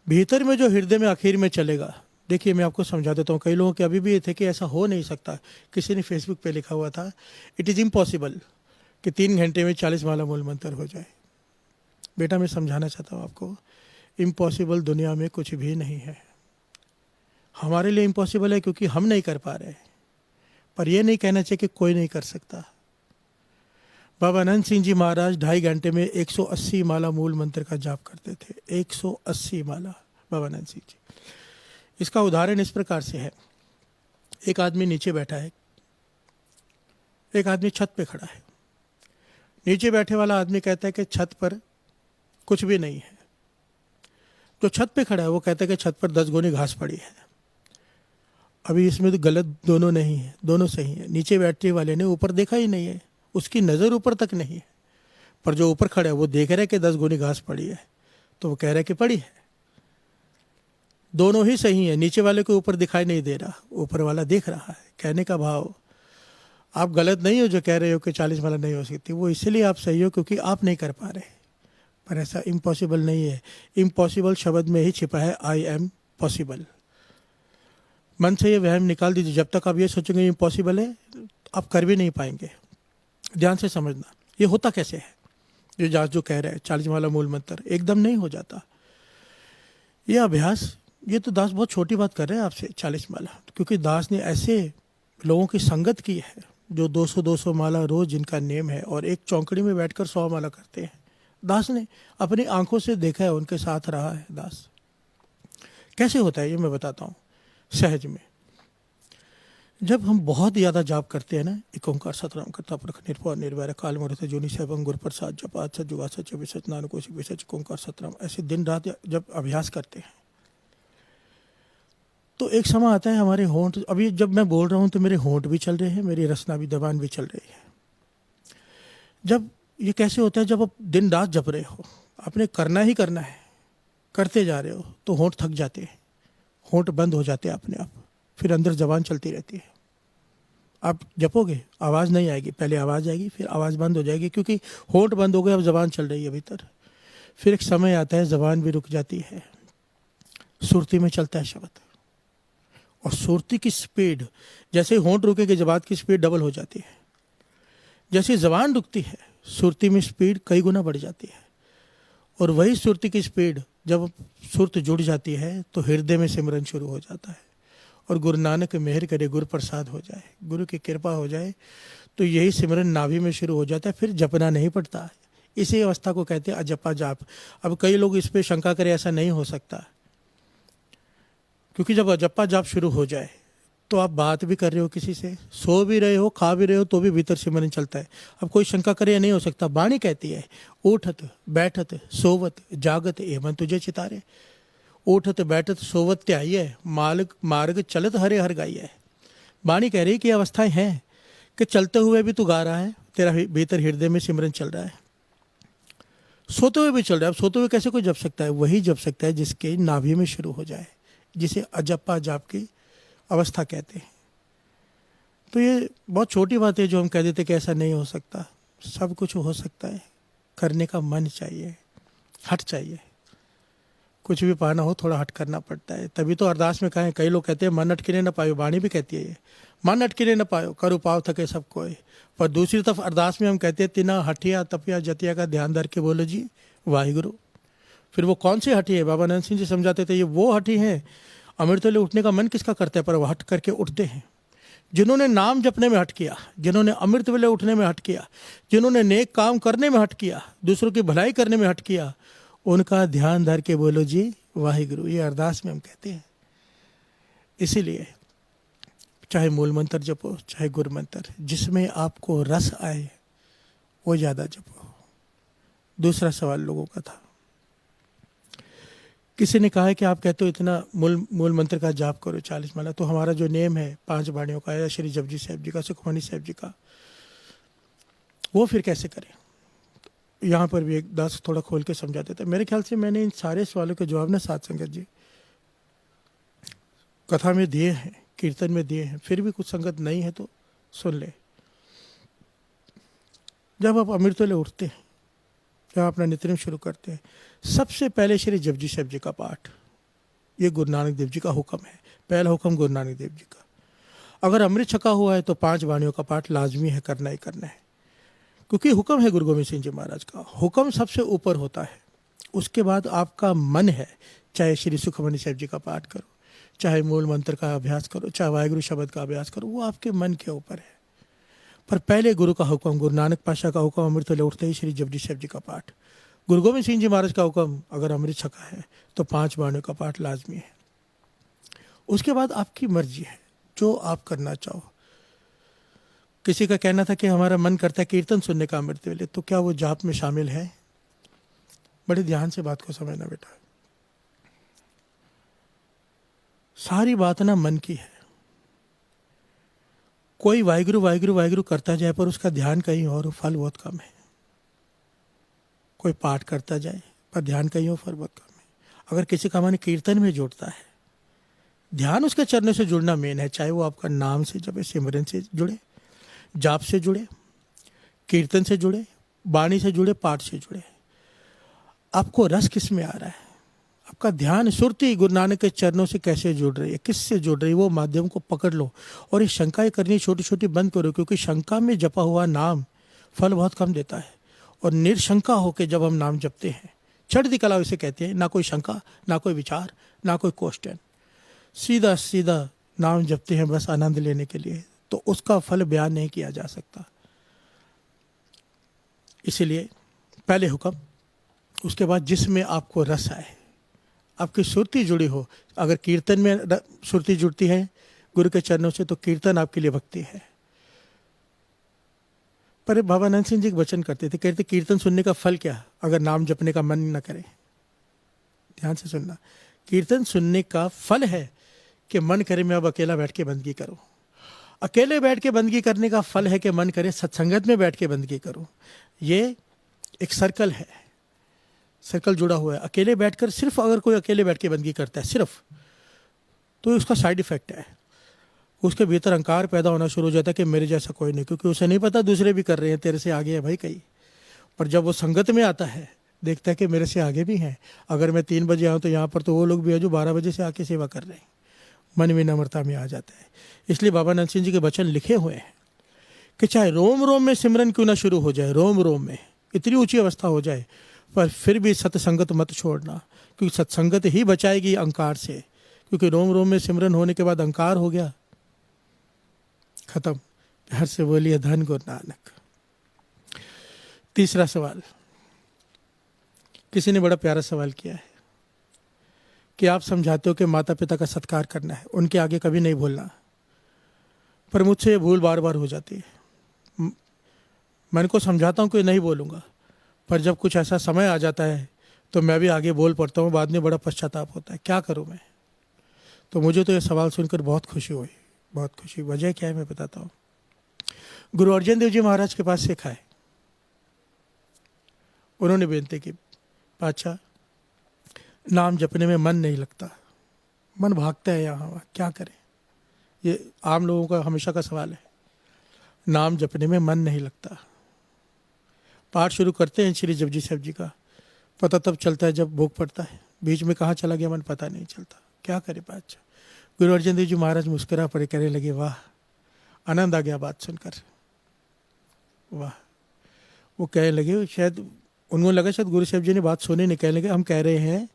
भीतर में जो हृदय में आखिर में चलेगा। देखिए, मैं आपको समझा देता हूँ। कई लोगों के अभी भी ये थे कि ऐसा हो नहीं सकता। किसी ने फेसबुक पे लिखा हुआ था, इट इज़ इम्पॉसिबल कि 3 घंटे में 40 माला मूल मंत्र हो जाए। बेटा, मैं समझाना चाहता हूँ आपको, इम्पॉसिबल दुनिया में कुछ भी नहीं है। हमारे लिए इम्पॉसिबल है क्योंकि हम नहीं कर पा रहे, पर यह नहीं कहना चाहिए कि कोई नहीं कर सकता। बाबा आनंद सिंह जी महाराज 2.5 घंटे में 180 माला मूल मंत्र का जाप करते थे। 180 माला बाबा आनंद सिंह जी। इसका उदाहरण इस प्रकार से है। एक आदमी नीचे बैठा है, एक आदमी छत पे खड़ा है। नीचे बैठे वाला आदमी कहता है कि छत पर कुछ भी नहीं है। जो छत पे खड़ा है वो कहता है कि छत पर 10 गोनी घास पड़ी है। अभी इसमें तो गलत दोनों नहीं है, दोनों सही है। नीचे बैठने वाले ने ऊपर देखा ही नहीं है, उसकी नज़र ऊपर तक नहीं है, पर जो ऊपर खड़ा है वो देख रहा है कि 10 गोनी घास पड़ी है, तो वो कह रहा है कि पड़ी है। दोनों ही सही है। नीचे वाले को ऊपर दिखाई नहीं दे रहा, ऊपर वाला देख रहा है। कहने का भाव, आप गलत नहीं हो जो कह रहे हो कि 40 माला नहीं हो सकती। वो इसलिए आप सही हो क्योंकि आप नहीं कर पा रहे। पर ऐसा इम्पॉसिबल नहीं है। इम्पॉसिबल शब्द में ही छिपा है आई एम पॉसिबल। मन से ये वहम निकाल दीजिए। जब तक आप ये सोचेंगे इम्पॉसिबल है, आप कर भी नहीं पाएंगे। ध्यान से समझना, ये होता कैसे है। जो दास जो कह रहे हैं 40 माला मूल मंत्र एकदम नहीं हो जाता। ये अभ्यास, ये तो दास बहुत छोटी बात कर रहे हैं आपसे 40 माला, क्योंकि दास ने ऐसे लोगों की संगत की है जो 200-200 माला रोज जिनका नेम है और एक चौकड़ी में बैठकर 100 माला करते हैं। दास ने अपनी आंखों से देखा है, उनके साथ रहा है। दास कैसे होता है ये मैं बताता हूँ सहज में। जब हम बहुत ज़्यादा जाप करते हैं ना, एक ओंकार सतराम करता पुरख निर्भय निर्वैर काल मूर्त जोनि सैभं गुर प्रसाद जपात सच जुगा सच विसच नानक ओसिक विसच ओंकार सतराम, ऐसे दिन रात जब अभ्यास करते हैं तो एक समय आता है हमारे होंठ, अभी जब मैं बोल रहा हूँ तो मेरे होंठ भी चल रहे हैं, मेरी रसना भी दबान भी चल रही है। जब ये कैसे होता है, जब आप दिन रात जप रहे हो, आपने करना ही करना है, करते जा रहे हो, तो होंठ थक जाते हैं, होंठ बंद हो जाते हैं अपने आप, फिर अंदर जबान चलती रहती है। आप जपोगे, आवाज़ नहीं आएगी, पहले आवाज़ आएगी, फिर आवाज़ बंद हो जाएगी, क्योंकि होंठ बंद हो गए, अब जबान चल रही है भीतर। फिर एक समय आता है जबान भी रुक जाती है, सुरती में चलता है शब्द, और सुरती की स्पीड, जैसे होंठ रुकेगी जबान की स्पीड डबल हो जाती है। जैसे जबान रुकती है, सुरती में स्पीड कई गुना बढ़ जाती है। और वही सुरती की स्पीड जब सुरत जुड़ जाती है तो हृदय में सिमरन शुरू हो जाता है। और गुरु नानक मेहर करे, गुरु प्रसाद हो जाए, गुरु की कृपा हो जाए, तो यही सिमरन नाभि में शुरू हो जाता है, फिर जपना नहीं पड़ता है। इसी अवस्था को कहते हैं अजपा जाप। अब कई लोग इस पर शंका करें, ऐसा नहीं हो सकता, क्योंकि जब अजपा जाप शुरू हो जाए तो आप बात भी कर रहे हो किसी से, सो भी रहे हो, खा भी रहे हो, तो भी भीतर सिमरन चलता है। अब कोई शंका करे, नहीं हो सकता। वाणी कहती है उठत बैठत सोवत जागत एवं तुझे चितारे। उठत बैठत सोवत त्याइए, मार्ग चलत हरे हर गाइए। वाणी कह रही कि अवस्थाएं हैं कि चलते हुए भी तू गा रहा है, तेरा भीतर हृदय में सिमरन चल रहा है, सोते हुए भी चल रहा है। अब सोते हुए कैसे कोई जप सकता है? वही जप सकता है जिसके नाभि में शुरू हो जाए, जिसे अजपा जाप की अवस्था कहते हैं। तो ये बहुत छोटी बात है जो हम कह देते कि ऐसा नहीं हो सकता। सब कुछ हो सकता है, करने का मन चाहिए, हट चाहिए। कुछ भी पाना हो थोड़ा हट करना पड़ता है। तभी तो अरदास में कहें, कई लोग कहते हैं मन अटकिने न पायो, वाणी भी कहती है ये, मन अटकिने न पायो करो पाव थके सब कोई। पर दूसरी तरफ अरदास में हम कहते हैं तिना हटिया तपिया जतिया का ध्यान धर के बोलो जी वाहिगुरु। फिर वो कौन सी हटी है? बाबा नंद सिंह जी समझाते थे, ये वो हटी है, अमृत वेले उठने का मन किसका करता है, पर वो हट करके उठते हैं। जिन्होंने नाम जपने में हट किया, जिन्होंने अमृत वेले उठने में हट किया, जिन्होंने नेक काम करने में हट किया, दूसरों की भलाई करने में हट किया, उनका ध्यान धर के बोलो जी वाहिगुरु। ये अरदास में हम कहते हैं। इसीलिए चाहे मूल मंत्र जपो, चाहे गुरु मंत्र, जिसमें आपको रस आए वो ज़्यादा जपो। दूसरा सवाल लोगों का था, किसी ने कहा है कि आप कहते हो इतना मूल मंत्र का जाप करो 40 माला, तो हमारा जो नेम है 5 वाणियों का या श्री जपजी साहब जी का, सुखमनी साहब जी का, वो फिर कैसे करें? यहाँ पर भी एक दास थोड़ा खोल के समझा देता है। मेरे ख्याल से मैंने इन सारे सवालों के जवाब ना साध संगत जी कथा में दिए हैं, कीर्तन में दिए हैं। फिर भी कुछ संगत नहीं है तो सुन ले। जब आप अमृत वेले उठते हैं, जब अपना नित्यनेम शुरू करते हैं, सबसे पहले श्री जपजी साहब जी का पाठ, ये गुरु नानक देव जी का हुक्म है। पहला हुक्म गुरु नानक देव जी का। अगर अमृत छका हुआ है तो 5 वाणियों का पाठ लाजमी है, करना ही करना है, क्योंकि हुक्म है गुरु गोविंद सिंह जी महाराज का। हुक्म सबसे ऊपर होता है। उसके बाद आपका मन है, चाहे श्री सुखमनी साहब जी का पाठ करो, चाहे मूल मंत्र का अभ्यास करो, चाहे वाहिगुरु शब्द का अभ्यास करो, वो आपके मन के ऊपर है। पर पहले गुरु का हुक्म, गुरु नानक पातशाह का हुक्म, अमृत वेले उठते ही श्री जपजी साहब जी का पाठ। गुरु गोविंद सिंह जी महाराज का हुक्म, अगर अमृत छका है तो 5 वाणियों का पाठ लाजमी है। उसके बाद आपकी मर्जी है, जो आप करना चाहो। किसी का कहना था कि हमारा मन करता है कीर्तन सुनने का अमृत वेले, तो क्या वो जाप में शामिल है? बड़े ध्यान से बात को समझना बेटा। सारी बात ना मन की है। कोई वाहिगुरु वाहिगुरु वाहिगुरु करता जाए पर उसका ध्यान कहीं और, फल बहुत कम है। कोई पाठ करता जाए पर ध्यान कहीं और, फल बहुत कम है। अगर किसी का मन कीर्तन में जुड़ता है, ध्यान उसके चरणों से जुड़ना मेन है, चाहे वो आपका नाम से जब सिमरन से जुड़े, जाप से जुड़े, कीर्तन से जुड़े, वाणी से जुड़े, पाठ से जुड़े। आपको रस किस में आ रहा है? आपका ध्यान सुरती गुरु नानक के चरणों से कैसे जुड़ रही है, किससे जुड़ रही है, वो माध्यम को पकड़ लो। और ये शंकाएं करनी छोटी छोटी बंद करो, क्योंकि शंका में जपा हुआ नाम फल बहुत कम देता है। और निर्शंका होकर जब हम नाम जपते हैं, चढ़ती कला इसे कहते हैं, ना कोई शंका, ना कोई विचार, ना कोई क्वेश्चन, सीधा सीधा नाम जपते हैं बस आनंद लेने के लिए, तो उसका फल बयान नहीं किया जा सकता। इसीलिए पहले हुक्म, उसके बाद जिसमें आपको रस आए, आपकी सुरती जुड़ी हो। अगर कीर्तन में सुरती जुड़ती है गुरु के चरणों से, तो कीर्तन आपके लिए भक्ति है। पर बाबा नंद सिंह जी एक वचन करते थे, कहते कीर्तन सुनने का फल क्या अगर नाम जपने का मन न करे। ध्यान से सुनना, कीर्तन सुनने का फल है कि मन करे मैं अब अकेला बैठ के बंदगी करूं। अकेले बैठ के बंदगी करने का फल है कि मन करे सत्संगत में बैठ के बंदगी करूं। ये एक सर्कल है, सर्कल जुड़ा हुआ है। अकेले बैठकर सिर्फ अगर कोई अकेले बैठ के बंदगी करता है सिर्फ, तो उसका साइड इफेक्ट है, उसके भीतर अहंकार पैदा होना शुरू हो जाता है कि मेरे जैसा कोई नहीं, क्योंकि उसे नहीं पता दूसरे भी कर रहे हैं, तेरे से आगे है भाई कई। पर जब वो संगत में आता है, देखता है कि मेरे से आगे भी हैं, अगर मैं 3 बजे आऊँ तो यहाँ पर तो वो लोग भी हैं जो 12 बजे से आके सेवा कर रहे हैं, मन विनम्रता में आ जाता है। इसलिए बाबा नंद सिंह जी के वचन लिखे हुए हैं कि चाहे रोम रोम में सिमरन क्यों ना शुरू हो जाए, रोम रोम में इतनी ऊंची अवस्था हो जाए, पर फिर भी सत्संगत मत छोड़ना, क्योंकि सत्संगत ही बचाएगी अहंकार से। क्योंकि रोम रोम में सिमरन होने के बाद अहंकार हो गया खत्म। प्यार से बोलिए धन गुरु नानक। तीसरा सवाल, किसी ने बड़ा प्यारा सवाल किया है कि आप समझाते हो कि माता पिता का सत्कार करना है, उनके आगे कभी नहीं बोलना, पर मुझसे ये भूल बार बार हो जाती है। मैं इनको समझाता हूँ कि नहीं बोलूँगा, पर जब कुछ ऐसा समय आ जाता है तो मैं भी आगे बोल पड़ता हूँ, बाद में बड़ा पश्चाताप होता है, क्या करूँ मैं। तो मुझे तो ये सवाल सुनकर बहुत खुशी हुई, बहुत खुशी। वजह क्या है मैं बताता हूँ। गुरु अर्जन देव जी महाराज के पास सीखा है, उन्होंने बेनती की, पातशाह नाम जपने में मन नहीं लगता, मन भागता है यहाँ वहाँ, क्या करें। ये आम लोगों का हमेशा का सवाल है, नाम जपने में मन नहीं लगता। पाठ शुरू करते हैं श्री जपजी साहब जी का, पता तब चलता है जब भोग पड़ता है, बीच में कहाँ चला गया मन पता नहीं चलता, क्या करे पातशाह। गुरु अर्जन देव जी महाराज मुस्कुरा पड़े, कहने लगे वाह, आनंद आ गया बात सुनकर, वाह। वो कहने लगे, शायद उनको लगा शायद गुरु साहब जी ने बात सुनी नहीं, कहने लगे हम कह रहे हैं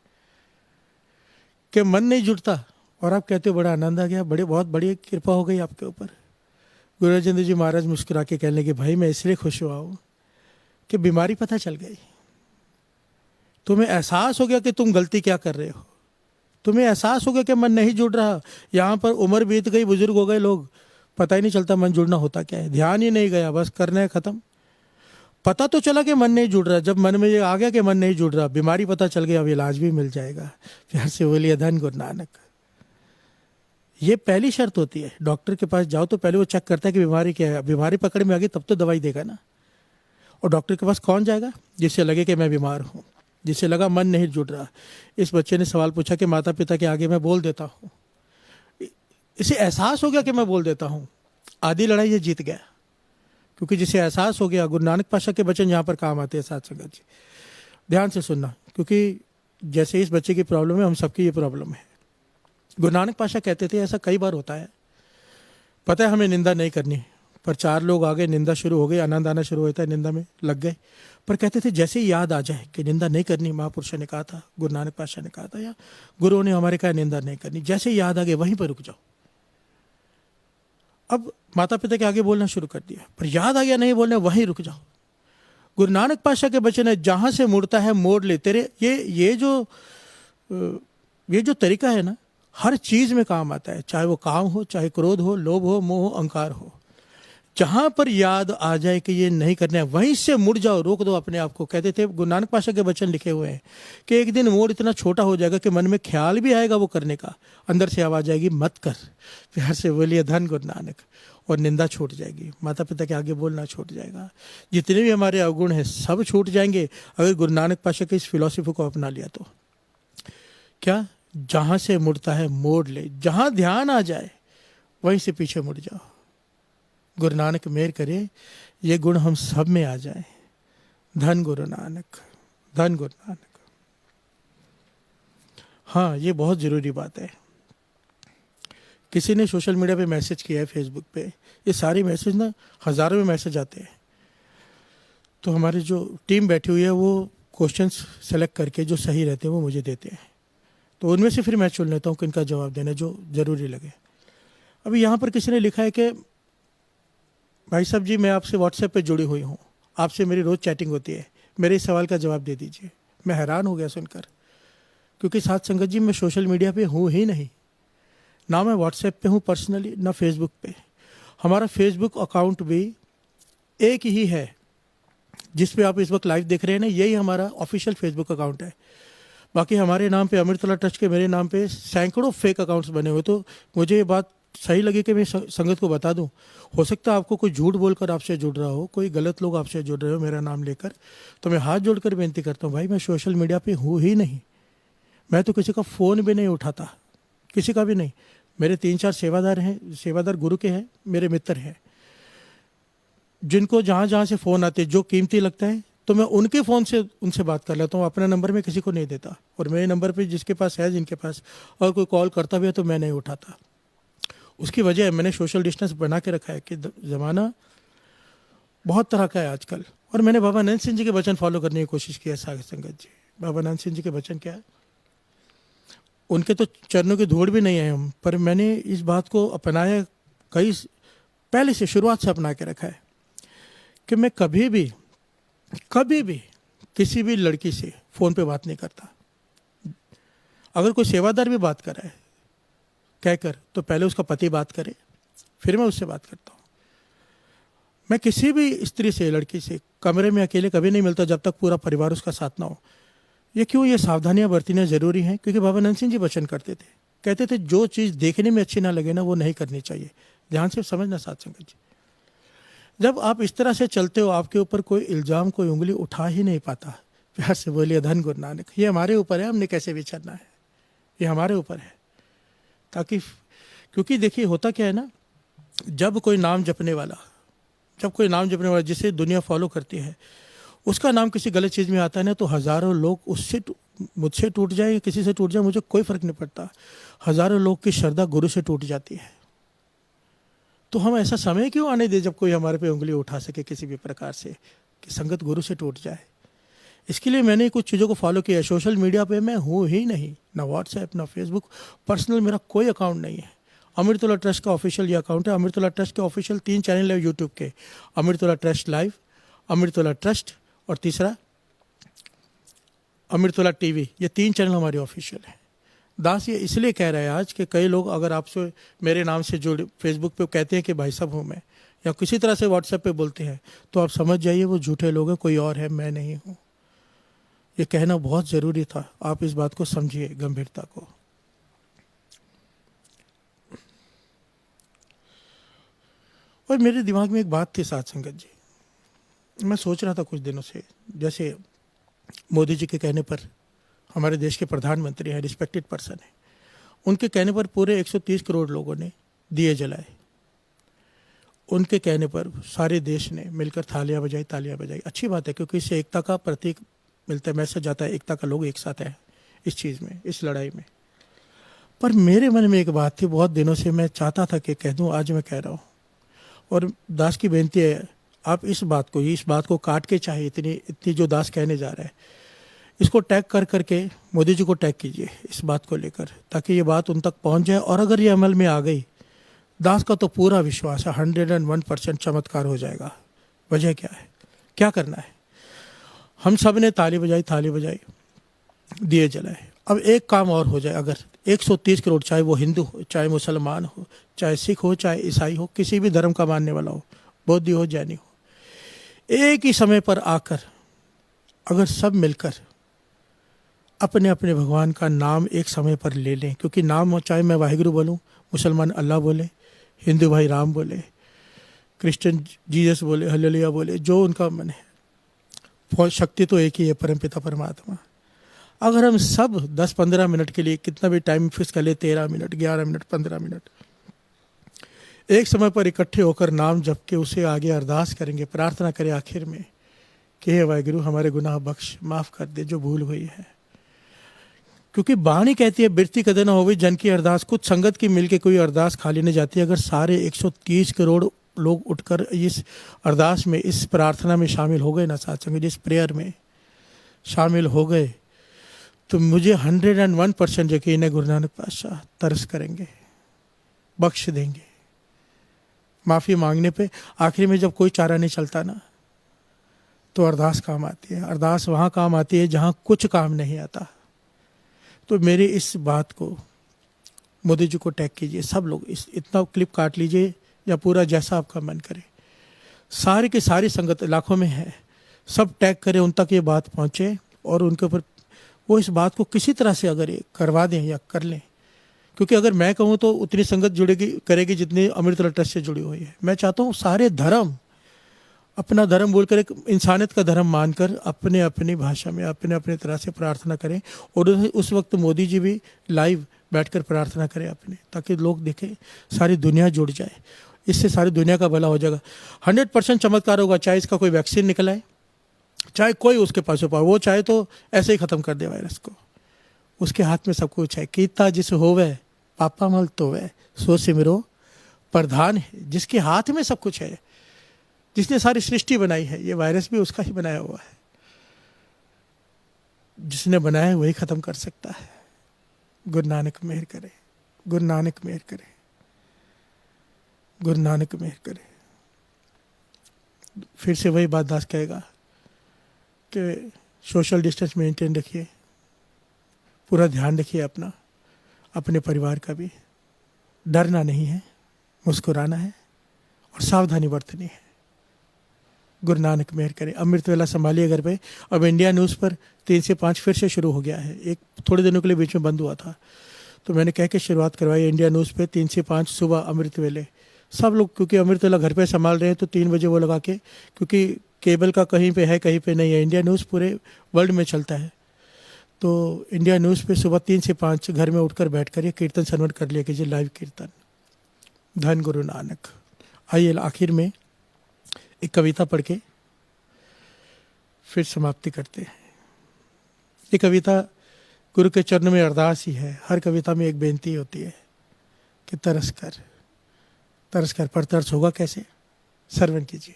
कि मन नहीं जुड़ता और आप कहते हो बड़ा आनंद आ गया, बहुत बड़ी कृपा हो गई आपके ऊपर। गुरु अर्जन देव जी महाराज मुस्कुरा के कहने लगे, भाई मैं इसलिए खुश हुआ हूँ कि बीमारी पता चल गई, तुम्हें एहसास हो गया कि तुम गलती क्या कर रहे हो, तुम्हें एहसास हो गया कि मन नहीं जुड़ रहा। यहाँ पर उम्र बीत गई, बुजुर्ग हो गए लोग, पता ही नहीं चलता मन जुड़ना होता क्या है, ध्यान ही नहीं गया, बस करना है खत्म। पता तो चला कि मन नहीं जुड़ रहा, जब मन में ये आ गया कि मन नहीं जुड़ रहा, बीमारी पता चल गई, अब इलाज भी मिल जाएगा। प्यार से बोलिए धन गुरु नानक। ये पहली शर्त होती है, डॉक्टर के पास जाओ तो पहले वो चेक करता है कि बीमारी क्या है, बीमारी पकड़ में आ गई तब तो दवाई देगा ना। और डॉक्टर के पास कौन जाएगा, जिससे लगे कि मैं बीमार हूँ, जिससे लगा मन नहीं जुड़ रहा। इस बच्चे ने सवाल पूछा कि माता पिता के आगे मैं बोल देता हूँ, इसे एहसास हो गया कि मैं बोल देता हूँ, आधी लड़ाई ये जीत गया। क्योंकि जिसे एहसास हो गया, गुरु नानक पातशाह के वचन यहाँ पर काम आते हैं साथ संगत जी, ध्यान से सुनना, क्योंकि जैसे इस बच्चे की प्रॉब्लम है, हम सबकी ये प्रॉब्लम है। गुरु नानक पातशाह कहते थे, ऐसा कई बार होता है, पता है हमें निंदा नहीं करनी, पर 4 लोग आ गए, निंदा शुरू हो गई, आनंद आना शुरू होता है, निंदा में लग गए। पर कहते थे जैसे ही याद आ जाए कि निंदा नहीं करनी, महापुरुषों ने कहा था, गुरु नानक पातशाह ने कहा था, या गुरुओं ने हमारे कहा निंदा नहीं करनी, जैसे ही याद आ गए वहीं पर रुक जाओ। अब माता पिता के आगे बोलना शुरू कर दिया, पर याद आ गया नहीं बोलना, वहीं रुक जाओ। गुरु नानक पातशाह के वचन है, जहां से मुड़ता है मोड़ ले तेरे। ये जो तरीका है ना, हर चीज में काम आता है, चाहे वो काम हो, चाहे क्रोध हो, लोभ हो, मोह हो, अहंकार हो। जहां पर याद आ जाए कि ये नहीं करना है, वहीं से मुड़ जाओ, रोक दो अपने आप को। कहते थे, गुरु नानक पातशाह के वचन लिखे हुए हैं कि एक दिन मोड़ इतना छोटा हो जाएगा कि मन में ख्याल भी आएगा वो करने का, अंदर से आवाज आएगी मत कर। प्यार से बोलिए धन गुरु नानक। और निंदा छूट जाएगी, माता पिता के आगे बोलना छूट जाएगा, जितने भी हमारे अवगुण हैं सब छूट जाएंगे अगर गुरु नानक पातशाह की इस फिलॉसफी को अपना लिया तो। क्या, जहां से मुड़ता है मोड़ ले, जहां ध्यान आ जाए वहीं से पीछे मुड़ जाओ। गुरु नानक मेहर करे ये गुण हम सब में आ जाए। धन गुरु नानक, धन गुरु नानक। हाँ, ये बहुत जरूरी बात है। किसी ने सोशल मीडिया पे मैसेज किया है, फेसबुक पे, ये सारे मैसेज ना हजारों में मैसेज आते हैं। तो हमारी जो टीम बैठी हुई है वो क्वेश्चंस सेलेक्ट करके जो सही रहते हैं वो मुझे देते हैं, तो उनमें से फिर मैं चुन लेता हूँ कि इनका जवाब देना जो ज़रूरी लगे। अभी यहाँ पर किसी ने लिखा है कि भाई साहब जी, मैं आपसे व्हाट्सएप पे जुड़ी हुई हूँ, आपसे मेरी रोज़ चैटिंग होती है, मेरे इस सवाल का जवाब दे दीजिए। मैं हैरान हो गया सुनकर, क्योंकि साथ संगत जी मैं सोशल मीडिया पे हूँ ही नहीं, ना मैं व्हाट्सएप पे हूँ पर्सनली, ना फेसबुक पे। हमारा फेसबुक अकाउंट भी एक ही है जिस पे आप इस वक्त लाइव देख रहे हैं ना, यही हमारा ऑफिशियल फेसबुक अकाउंट है। बाकी हमारे नाम पे, अमृतला ट्रस्ट के मेरे नाम पे सैकड़ों फेक अकाउंट्स बने हुए। तो मुझे ये बात सही लगे कि मैं संगत को बता दूं। हो सकता है आपको कोई झूठ बोलकर आपसे जुड़ रहा हो, कोई गलत लोग आपसे जुड़ रहे हो मेरा नाम लेकर, तो मैं हाथ जोड़कर बेनती करता हूँ, भाई मैं सोशल मीडिया पे हूँ ही नहीं। मैं तो किसी का फ़ोन भी नहीं उठाता, किसी का भी नहीं। मेरे 3-4 सेवादार हैं, सेवादार गुरु के हैं, मेरे मित्र हैं, जिनको जहाँ जहाँ से फ़ोन आते जो कीमती लगता है तो मैं उनके फ़ोन से उनसे बात कर लेता हूँ। अपना नंबर मैं किसी को नहीं देता, और मेरे नंबर पे जिसके पास है, जिनके पास, और कोई कॉल करता भी है तो मैं नहीं उठाता। उसकी वजह है मैंने सोशल डिस्टेंस बना के रखा है कि ज़माना बहुत तरह का है आजकल। और मैंने बाबा नंद सिंह जी के वचन फॉलो करने की कोशिश की है सागर संगत जी। बाबा नंद सिंह जी के वचन क्या है, उनके तो चरणों की धूड़ भी नहीं है हम, पर मैंने इस बात को अपनाया, कई पहले से शुरुआत से अपना के रखा है कि मैं कभी भी किसी भी लड़की से फ़ोन पे बात नहीं करता। अगर कोई सेवादार भी बात कर रहा है कहकर, तो पहले उसका पति बात करे, फिर मैं उससे बात करता हूँ। मैं किसी भी स्त्री से, लड़की से कमरे में अकेले कभी नहीं मिलता जब तक पूरा परिवार उसका साथ ना हो। ये क्यों, ये सावधानियां बरतनी ज़रूरी हैं, क्योंकि बाबा नंद सिंह जी वचन करते थे, कहते थे जो चीज़ देखने में अच्छी ना लगे ना, वो नहीं करनी चाहिए। ध्यान से समझना साथ संगत जी। जब आप इस तरह से चलते हो, आपके ऊपर कोई इल्ज़ाम, कोई उंगली उठा ही नहीं पाता। प्यार से बोलिए धन गुरु नानक। ये हमारे ऊपर है, हमने कैसे विचरना है, ये हमारे ऊपर है। ताकि क्योंकि देखिए होता क्या है ना, जब कोई नाम जपने वाला जिसे दुनिया फॉलो करती है, उसका नाम किसी गलत चीज़ में आता है ना, तो हज़ारों लोग उससे, मुझसे टूट जाए, किसी से टूट जाए, मुझे कोई फ़र्क नहीं पड़ता। हज़ारों लोग की श्रद्धा गुरु से टूट जाती है। तो हम ऐसा समय क्यों आने दें जब कोई हमारे पे उंगली उठा सके किसी भी प्रकार से, कि संगत गुरु से टूट जाए। इसके लिए मैंने कुछ चीज़ों को फॉलो किया है। सोशल मीडिया पे मैं हूँ ही नहीं, ना व्हाट्सएप, ना फेसबुक, पर्सनल मेरा कोई अकाउंट नहीं है। अमृतोला ट्रस्ट का ऑफिशियल ये अकाउंट है। अमृतोला ट्रस्ट के ऑफिशियल 3 चैनल है यूट्यूब के, अमृतोला ट्रस्ट लाइव, अमृतोला ट्रस्ट, और तीसरा अमृतोला टीवी। ये 3 चैनल हमारे ऑफिशियल हैं। दास ये इसलिए कह रहे हैं आज कि कई लोग अगर आपसे मेरे नाम से जुड़े फेसबुक पे कहते हैं कि भाई साहब हूँ मैं, या किसी तरह से व्हाट्सएप पे बोलते हैं, तो आप समझ जाइए वो झूठे लोग हैं, कोई और है, मैं नहीं हूँ। ये कहना बहुत ज़रूरी था, आप इस बात को समझिए, गंभीरता को। और मेरे दिमाग में एक बात थी साथ संगत जी, मैं सोच रहा था कुछ दिनों से, जैसे मोदी जी के कहने पर, हमारे देश के प्रधानमंत्री हैं, रिस्पेक्टेड पर्सन है, उनके कहने पर पूरे 130 करोड़ लोगों ने दिए जलाए। उनके कहने पर सारे देश ने मिलकर तालियां बजाई। अच्छी बात है, क्योंकि इससे एकता का प्रतीक मिलता है, मैसेज जाता है एकता का, लोग एक साथ हैं इस चीज़ में, इस लड़ाई में। पर मेरे मन में एक बात थी, बहुत दिनों से मैं चाहता था कि कह दूं, आज मैं कह रहा हूँ। और दास की बेनती है, आप इस बात को काट के, चाहे इतनी जो दास कहने जा रहा है, इसको टैग करके मोदी जी को टैग कीजिए इस बात को लेकर, ताकि ये बात उन तक पहुंच जाए। और अगर ये अमल में आ गई, दास का तो पूरा विश्वास है 101% चमत्कार हो जाएगा। वजह क्या है, क्या करना है, हम सब ने ताली बजाई, दिए जलाए। अब एक काम और हो जाए, अगर 130 करोड़, चाहे वो हिंदू हो, चाहे मुसलमान हो, चाहे सिख हो, चाहे ईसाई हो, किसी भी धर्म का मानने वाला हो, बौद्ध हो, जैनी हो, एक ही समय पर आकर अगर सब मिलकर अपने अपने भगवान का नाम एक समय पर ले लें, क्योंकि नाम चाहे मैं वाहिगुरु बोलूं, मुसलमान अल्लाह बोले, हिंदू भाई राम बोले, क्रिश्चियन जीसस बोले, हल्लेलुया बोले, जो उनका मन है, शक्ति तो एक ही है, परमपिता परमात्मा। अगर हम सब 10-15 मिनट के लिए, कितना भी टाइम फिक्स कर ले, 13 मिनट, 11 मिनट, 15 मिनट, एक समय पर इकट्ठे होकर नाम जप के उसे आगे अरदास करेंगे, प्रार्थना करें आखिर में कि हे वाहिगुरु हमारे गुनाह बख्श, माफ़ कर दे जो भूल हुई है। क्योंकि बाणी कहती है बिरती कदे न होवे जन की अरदास। कुछ संगत की मिल के कोई अरदास खाली नहीं जाती। अगर सारे 130 करोड़ लोग उठकर इस अरदास में, इस प्रार्थना में शामिल हो गए ना साथ संगत, इस प्रेयर में शामिल हो गए, तो मुझे 101% यकीन है गुरु नानक पातशाह तरस करेंगे, बख्श देंगे। माफ़ी मांगने पे आखिर में जब कोई चारा नहीं चलता ना, तो अरदास काम आती है। अरदास वहाँ काम आती है जहाँ कुछ काम नहीं आता। तो मेरी इस बात को मोदी जी को टैग कीजिए, सब लोग इतना क्लिप काट लीजिए, या पूरा जैसा आपका मन करे। सारी की सारी संगत लाखों में है, सब टैग करें, उन तक ये बात पहुँचे, और उनके ऊपर वो इस बात को किसी तरह से अगर ये करवा दें या कर लें, क्योंकि अगर मैं कहूँ तो उतनी संगत जुड़ेगी करेगी जितनी अमृतवेला ट्रस्ट से जुड़ी हुई है। मैं चाहता हूँ सारे धर्म अपना धर्म बोलकर एक इंसानियत का धर्म मानकर अपने अपनी भाषा में अपने अपने तरह से प्रार्थना करें। और उस वक्त मोदी जी भी लाइव बैठकर प्रार्थना करें अपने, ताकि लोग देखें, सारी दुनिया जुड़ जाए। इससे सारी दुनिया का भला हो जाएगा। 100% चमत्कार होगा। चाहे इसका कोई वैक्सीन निकल आए, चाहे कोई उसके पास हो, वो चाहे तो ऐसे ही ख़त्म कर दे वायरस को। उसके हाथ में सब कुछ है। कीता जिस होवे पापा मल तो वै सो सिमरो प्रधान है। जिसके हाथ में सब कुछ है, जिसने सारी सृष्टि बनाई है, ये वायरस भी उसका ही बनाया हुआ है। जिसने बनाया वही ख़त्म कर सकता है। गुरु नानक मेहर करे, गुरु नानक मेहर करे, गुरु नानक मेहर करे। फिर से वही बात दास कहेगा कि सोशल डिस्टेंस मेंटेन रखिए, पूरा ध्यान रखिए अपना, अपने परिवार का भी। डरना नहीं है, मुस्कुराना है और सावधानी बरतनी है। गुरु नानक मेहर करे। अमृतवेला संभालिए घर पे। अब इंडिया न्यूज़ पर 3 से 5 फिर से शुरू हो गया है। एक थोड़े दिनों के लिए बीच में बंद हुआ था, तो मैंने कह के शुरुआत करवाई। इंडिया न्यूज़ पे 3 से 5 सुबह अमृतवेले सब लोग, क्योंकि अमृतवेला घर पे संभाल रहे हैं, तो 3 बजे वो लगा के, क्योंकि केबल का कहीं पे है कहीं पे नहीं है। इंडिया न्यूज़ पूरे वर्ल्ड में चलता है, तो इंडिया न्यूज़ पे सुबह 3 से 5 घर में उठकर बैठ कर ये कीर्तन श्रवण कर लिया कीजिए, लाइव कीर्तन। धन गुरु नानक। आइए आखिर में एक कविता पढ़ के फिर समाप्ति करते हैं। ये कविता गुरु के चरणों में अरदास ही है। हर कविता में एक बेनती होती है कि तरस कर, तरस कर। पर तरस होगा कैसे? श्रवण कीजिए।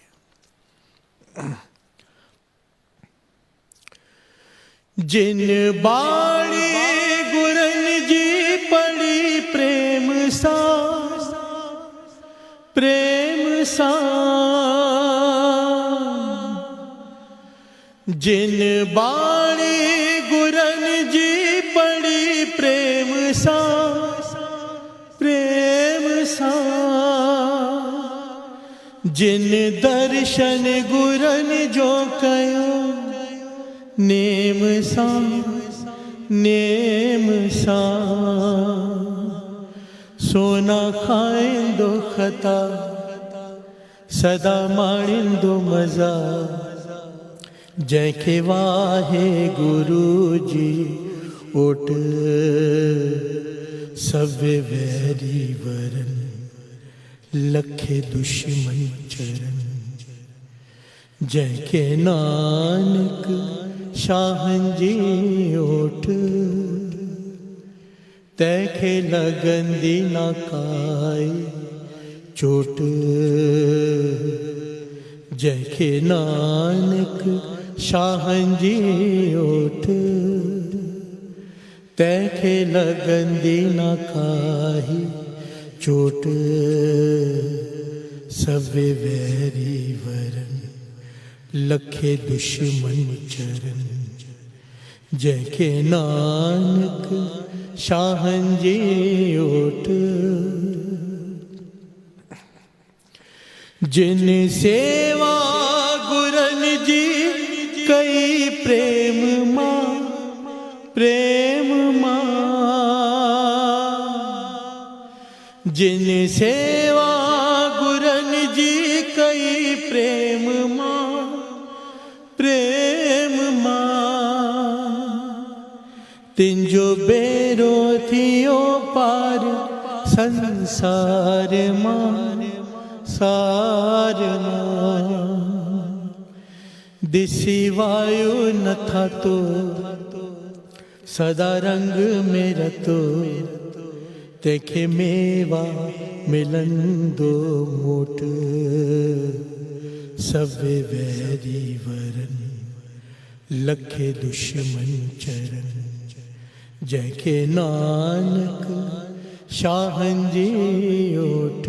जिन बाणी गुरन जी पड़ी प्रेम सा, प्रेम सा। जिन बाणी गुरन जी पड़ी प्रेम सा, प्रेम सा। जिन दर्शन गुरन जो कयो नेम सा, नेम सा। सोना खाइंदो खता सदा माणिंदो मजा। जैके वाहे गुरु जी ओट सब वैरी वरन लखे दुश्मन चरण। जैके नानक शाहन जी ओठ तैखे लगंदी ना काई चोट। जैके नानक शाहन जी ओठ तैखे लगंदी ना काई चोट। सवे वैरी वरन लखे दुश्मन चरण। जैके नानक शाहन जी ओठ। जिन सेवा गुरन जी कई प्रेम मां, प्रेम मां। जिन सेवा गुरन जी कई प्रेम मां, प्रेम मां। तिंजो बेरो थियो पार संसार मां, सार मां। दिसी वायु न था तो सदा रंग में रतो। तेखे मेवा मिलन दो मोट। सवे वैरी वरन लखे दुश्मन चरण। जैके नानक शाहन जी ओठ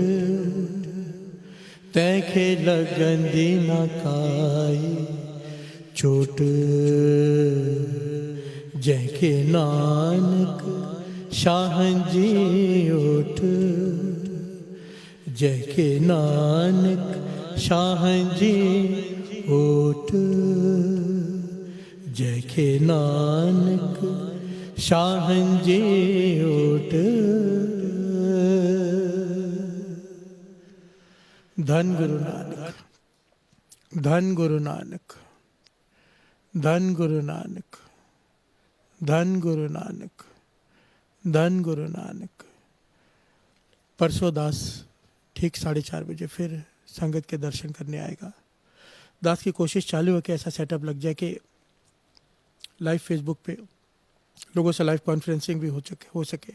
तैखे लगंदी ना काई चोट। जैके नानक शाहन जी ओठ। जैके नानक शाहन जी ओठ। जैके नानक शाहन जी ओठ। धन गुरु नानक, धन गुरु नानक, धन गुरु नानक, धन गुरु नानक, धन गुरु नानक। परसों दास ठीक 4:30 बजे फिर संगत के दर्शन करने आएगा। दास की कोशिश चालू है कि ऐसा सेटअप लग जाए कि लाइव फेसबुक पे लोगों से लाइव कॉन्फ्रेंसिंग भी हो सके।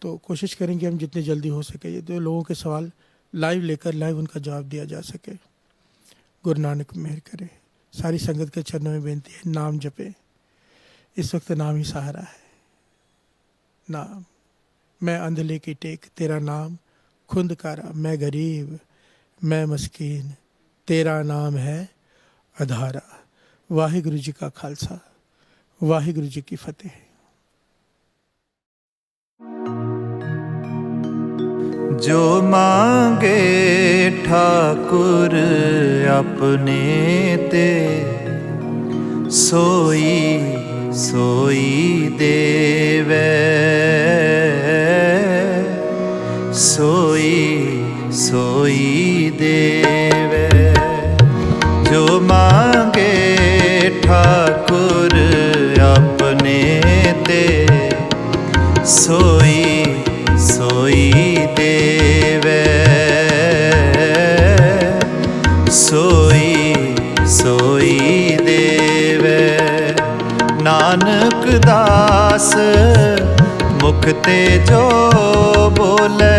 तो कोशिश करेंगे हम जितनी जल्दी हो सके ये तो लोगों के सवाल लाइव लेकर लाइव उनका जवाब दिया जा सके। गुरु नानक मेहर करे। सारी संगत के चरणों में बेनती है, नाम जपे। इस वक्त नाम ही सहारा है। नाम, मैं अंधले की टेक तेरा नाम खुंदकारा, मैं गरीब मैं मस्कीन तेरा नाम है आधारा। वाहिगुरु जी का खालसा, वाहिगुरु जी की फतेह। जो मांगे ठाकुर अपने ते, सोई सोई देवे, सोई सोई देवे। जो मांगे ठाकुर अपने ते, सोई सोई देवे, सोई सोई देवे। नानक दास मुख ते जो बोले,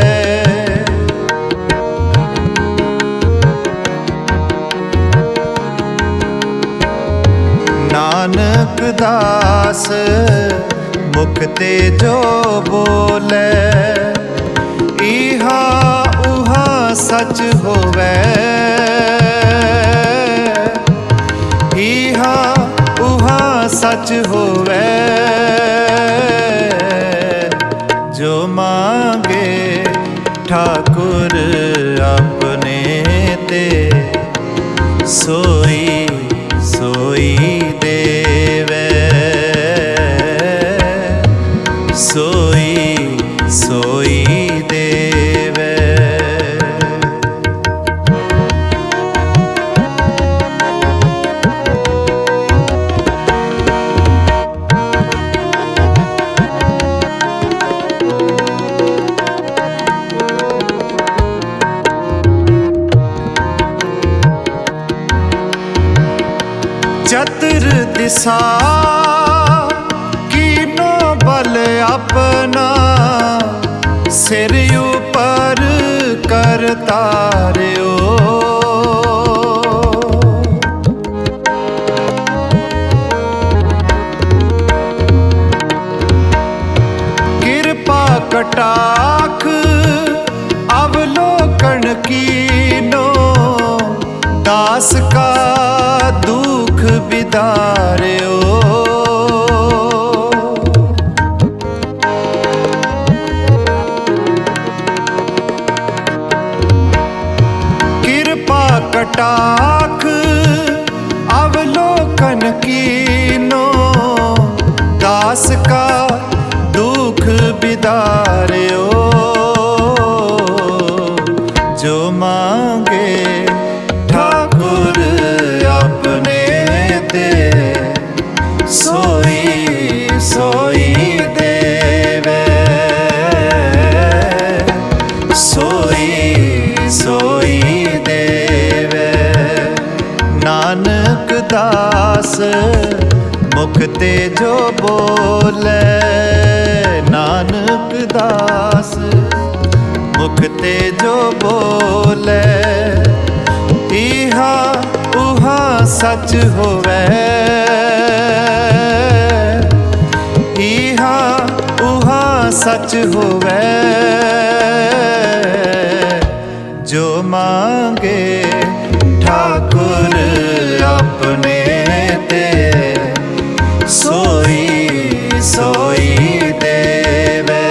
नानक दास मुख ते जो बोले, इहा उहा सच होवे, इहा उहा सच होवे। जो मांगे ठाकुर अपने ते, सोई सोई देवे, सोई सोई देवे। चतुर दिशा कीनो बल अपना, सिर ऊपर कर तार्यो। कृपा कटाख अवलोकन कीनो, दास का दुख बिदार्यो। कृपा कटाख अवलोकन कीनो, दास का दुख बिदार्यो। जो मांगे ठाकुर अपने ते, सोई सोई देवे, सोई सोई देवे। नानक दास मुख ते जो बोले, नानक दास मुख ते जो बोले, इहा उहा सच होवे, इहा उहा सच होवे। जो मांगे ठाकुर अपने ते, सोई सोई देवे,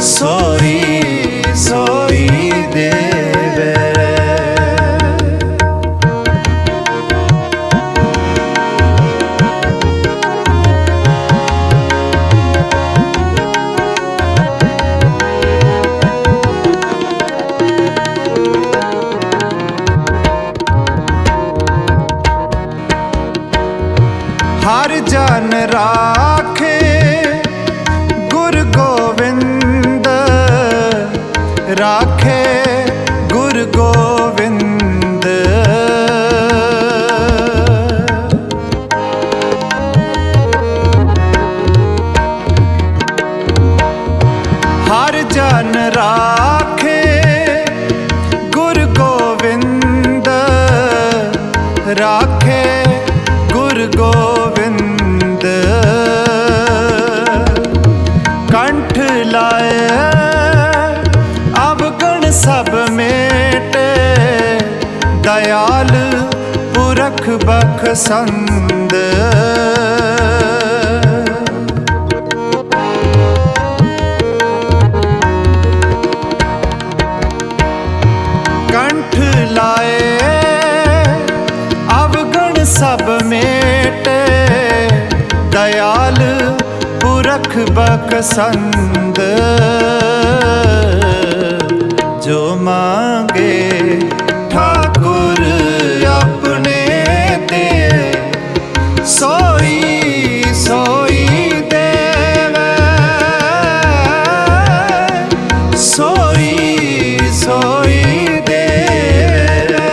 सोई सोई देवे। हर जन राखे गुरु गोविंद राखे गुरु गोविंद। हर जन राखे गुरु गोविंद राखे गुरु गोविंद। कंठ लाए अवगुण सब मेटे दयाल पुरख बख्शंद। कंठ लाए अवगुण सब मेटे दयाल पुरख बख्शंद। जो मांगे ठाकुर अपने दे सोई सोई देवे सोई सोई देवे।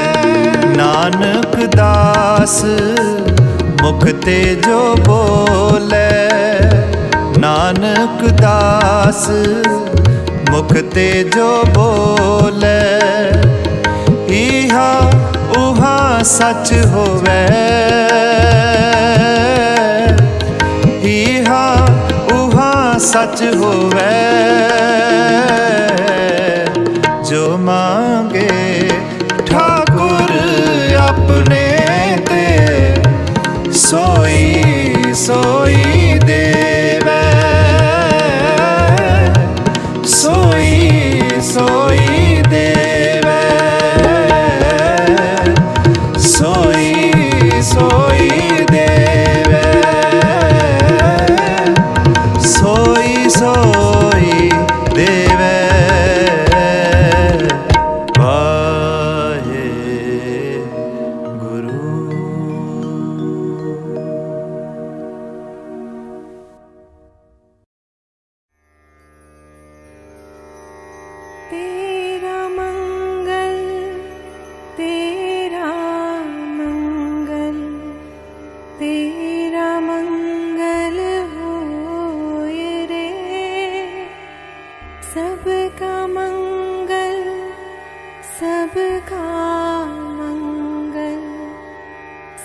नानक दास मुख ते जो बोले नानक दास मुख ते जो बोले इहा उहा सच होवे इहा उहा सच होवे। जो मांगे ठाकुर अपने ते सोई सोई देवे सोई सोई देवे सोई सोई देवे सोई सोई देवे। वाहे गुरु। तेरा मंगल तेरा मंगल तेरा मंगल होए रे। सबका मंगल सबका मंगल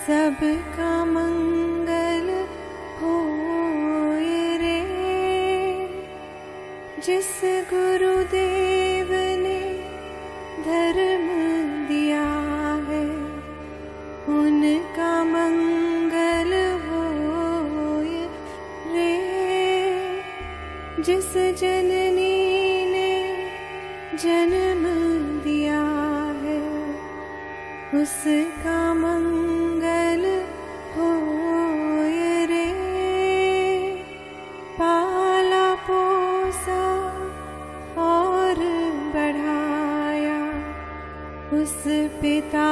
सबका मंगल होए रे। जिस गुरुदेव ने धर्म दिया है उनका मंगल होए रे। जिस जननी ने जन्म दिया है उसका मंगल होए रे। पाला पोसा और बढ़ाया उस पिता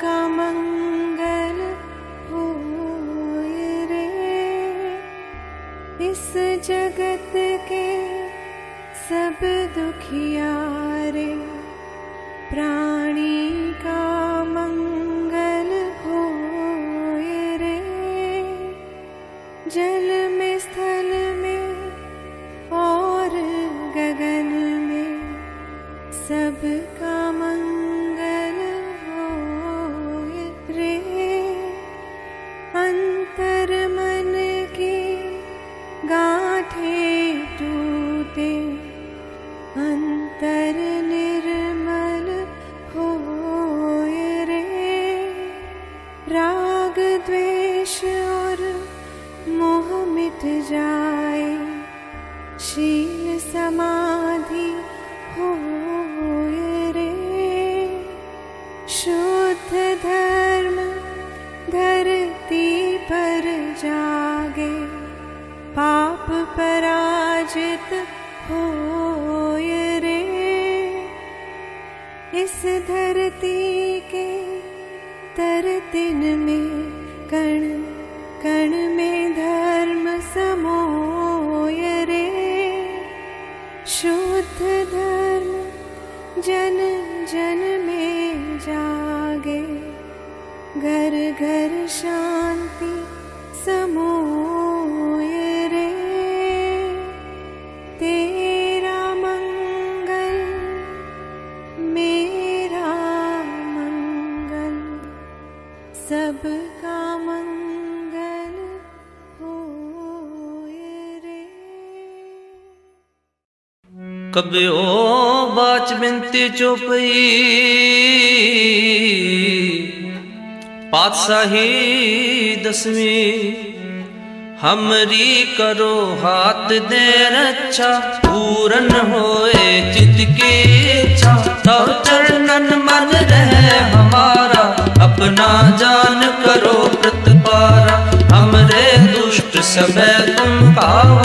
का मंगल होए रे। इस जगत के सब दुखियारे प्राणी का मंगल होए रे। जल में स्थल में और गगन में सबका मंगल होए रे। अंतर मन की गांठें टूटे अंतर निर्मल होए रे। राग द्वेष और मोह मिट जाए शील समाधि होए रे। शुद्ध धर्म धरती पर जागे पाप पराजित होए रे। इस धरती के तर दिन में कण कण जन जन में जागे, घर घर शांति समोए रे। तेरा मंगल मेरा मंगल, सबका मंगल होए रे। कबे ओ बाच बिनती चौपई, पातशाही दसवीं हमरी करो हाथ दे रक्षा, पूरन होए चित की इच्छा। तब चरणन मन रहे हमारा, अपना जान करो प्रतिपारा। हमरे दुष्ट सबे तुम खाओ,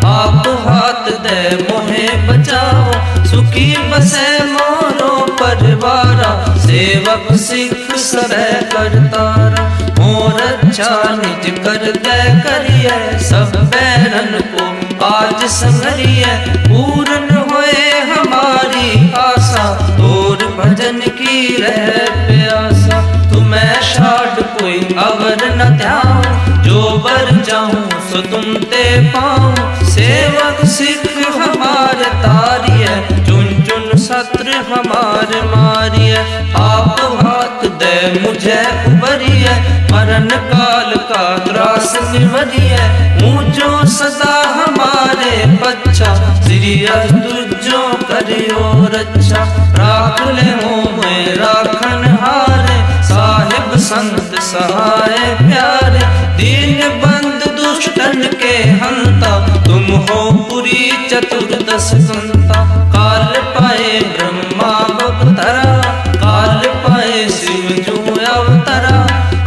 आप हाथ दे मोहे बचाओ। सुखी बसे मोरो परिवारा, सेवक सिख सबे करतारा। मोर अच्छा निज कर दे करिए, सब बैरन को आज संगरिए। पूर्ण होए हमारी आशा, तोर भजन की रह प्यासा। तुम्हें शाड कोई अवर न ध्याऊं, जो बर जाऊं सो तुम ते पाऊं। सेवक सिख हमारे तारिए, चुन चुन शत्रु हमारे मारिए। आप हाथ दे मुझे उबरिए, मरण काल का त्रास निवरिए। ऊंचो सदा हमारे बच्चा, श्री तुझो करियो रक्षा। राख ले मोह राखन हारे, साहिब संत सहाय प्यारे। दीन बंद दुष्टन के हंता, तुम हो पुरी चतुर्दश संता। काल पाए ब्रह्मा अवतरा, काल पाए शिव जो अवतरा।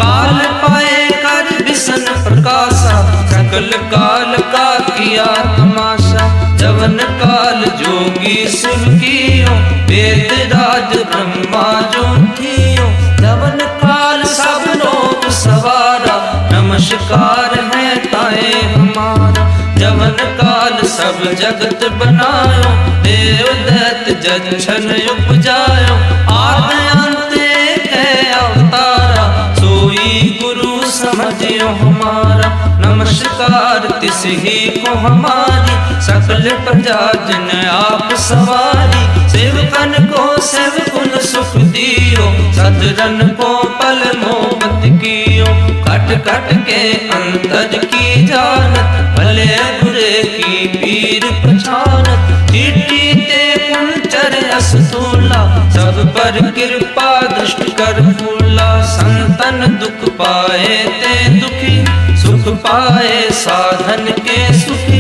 काल पाए कर विष्ण प्रकाशा, सकल काल का किया तमाशा। जवन काल जोगी शिव कियो, वेद राज ब्रह्मा जो थियो। जवन काल सब लोग सवारा, नमस्कार है ताए हमारा। जवन काल सब जगत बनायो, देव दैत्य जच्छन उपजायो। आद अंत एक है अवतारा, सोई गुरु समझियो हमारा। नमस्कार तिस ही को हमारी, सकल प्रजा जन आप सवारी। सेवकन को सेवकुन सुख दियो, सदरन को पल मोहब्बत कियो। कट कट के अंतर की जानत, भले बुरे की पीर पहचानत। चिट्ठी ते कुंचर असतूला, सब पर कृपा दुष्ट कर फूला। संतन दुख पाए ते दुखी, सुख पाए साधन के सुखी।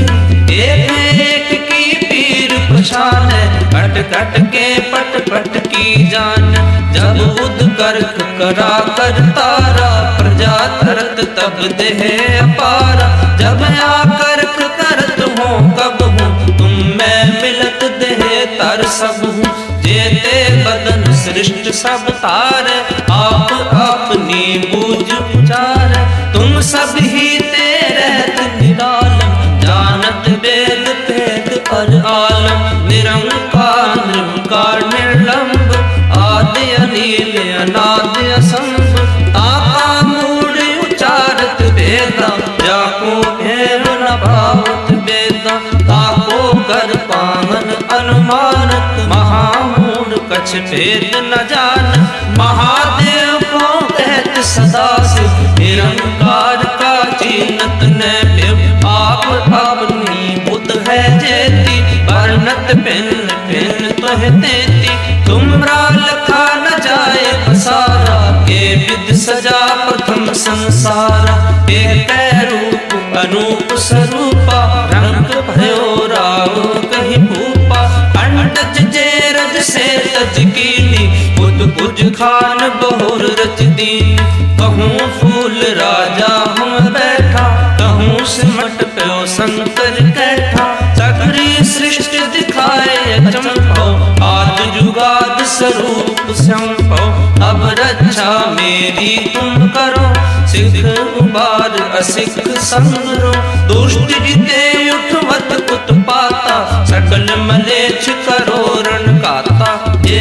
एक एक की पीर पहचाने, कट कट के पट पट की जान। जब बुध कर्क करा कर तारा, प्रजा तरत तब देह अपारा। जब आकर्क करत हो कब हूँ, तुम मैं मिलत देह तर सब हूँ। जेते बदन सृष्ट सब तारे, आप अपनी बूझ उचार। तुम सब ही ते रहत निरालम, जानत वेद भेद पर आलम। निरंकार निर्विकार निर्लंब, आदि अनिल अनाद असंभ। ताका मूड उचारत वेदा, जाको भेद न भावत वेदा। ताको कर पावन अनुमानत, महामूड कछ भेद न जान। महादेव को कहत सदा से, निरंकार का चीनत न देव। आप अपनी बुद्ध है जेती, वर्णत पिन पिन तुह देती। तुमरा लखा न जाए पसारा, के विद सजा प्रथम संसारा। एक रूप अनूप स्वरूपा, रंग भयो राव कहीं भूपा। अंडज जे रज से तज कीनी, बुध बुझ खान बहुर रच दीन। कहूँ फूल राजा हम बैठा, कहूँ सिमट प्यो शंकर कैठा। सगरी सृष्टि दिखाए चंपो, आद जुगाद स्वरूप संपो। अब रक्षा मेरी तुम करो, सिख उबार असिख संगरो। दुष्ट जिते उठवत उत्पाता, सकल मलेच्छ करो रण काता। ये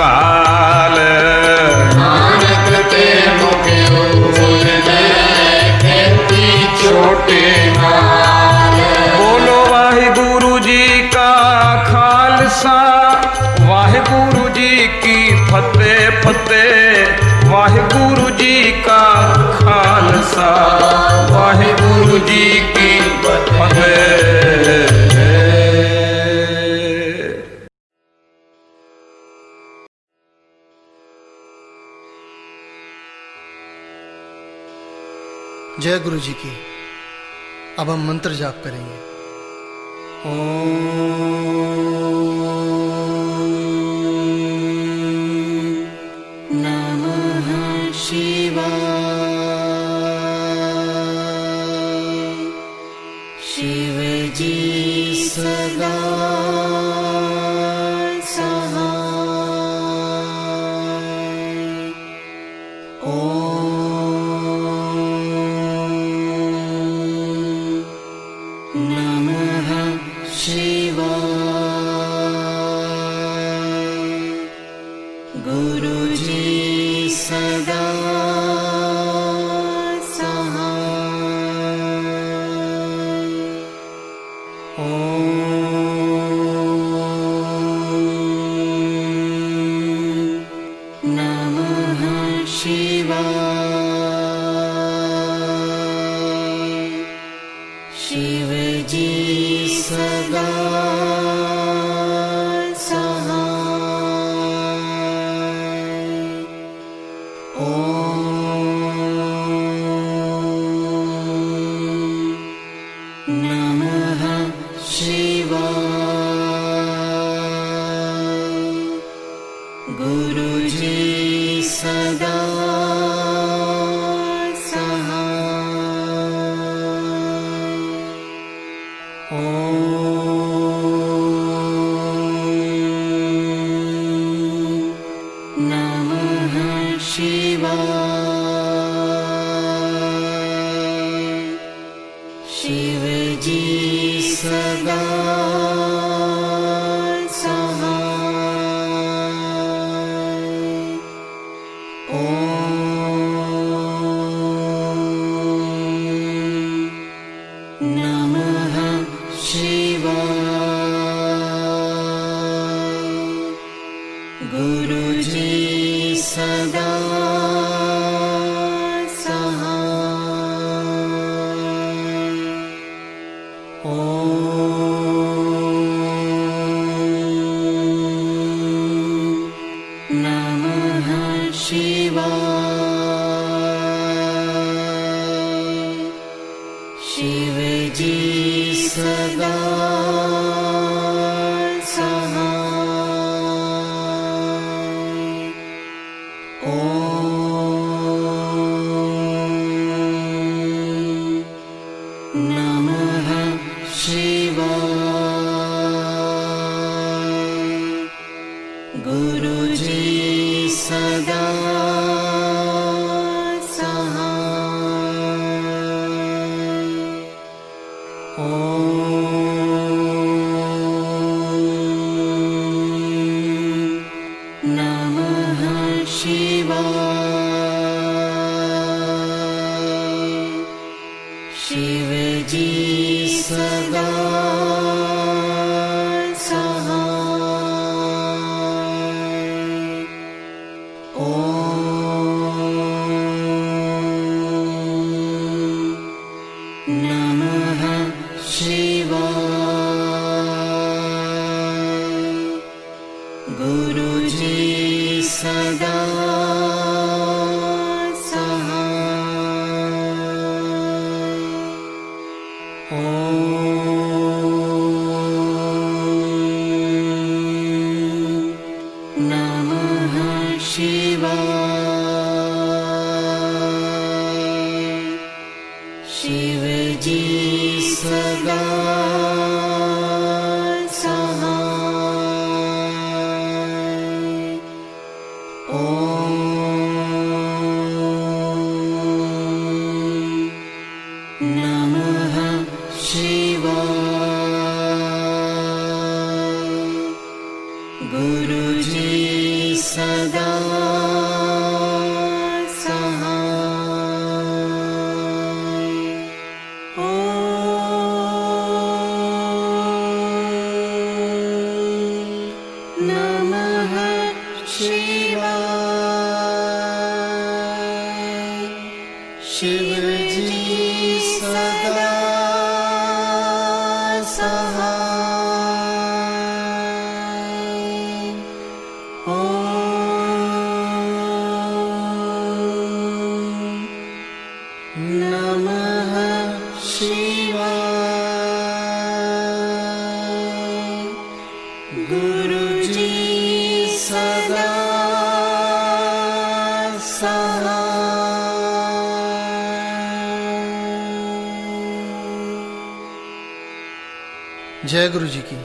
काल। नानक ते मुख उजले खेती छोटे नाल। बोलो वाहिगुरु जी का खालसा, वाहिगुरु जी की फतेह फतेह। वाहिगुरु जी का खालसा, वाहिगुरु जी की फतेह। जय गुरु जी की। अब हम मंत्र जाप करेंगे। नमः शिवाय। शिव जी सदा शिव जी सदा शिव जी सदा शिव जी सदा नमः शिवाय। गुरु जी सदा नमः शिवाय। शिव जी सदा नमः शिवाय। गुरु जी सदा सहाय। शिव जी सदा सहाय। ओम नमः शिवाय। गुरु जी सदा सहाय। जय गुरु जी की।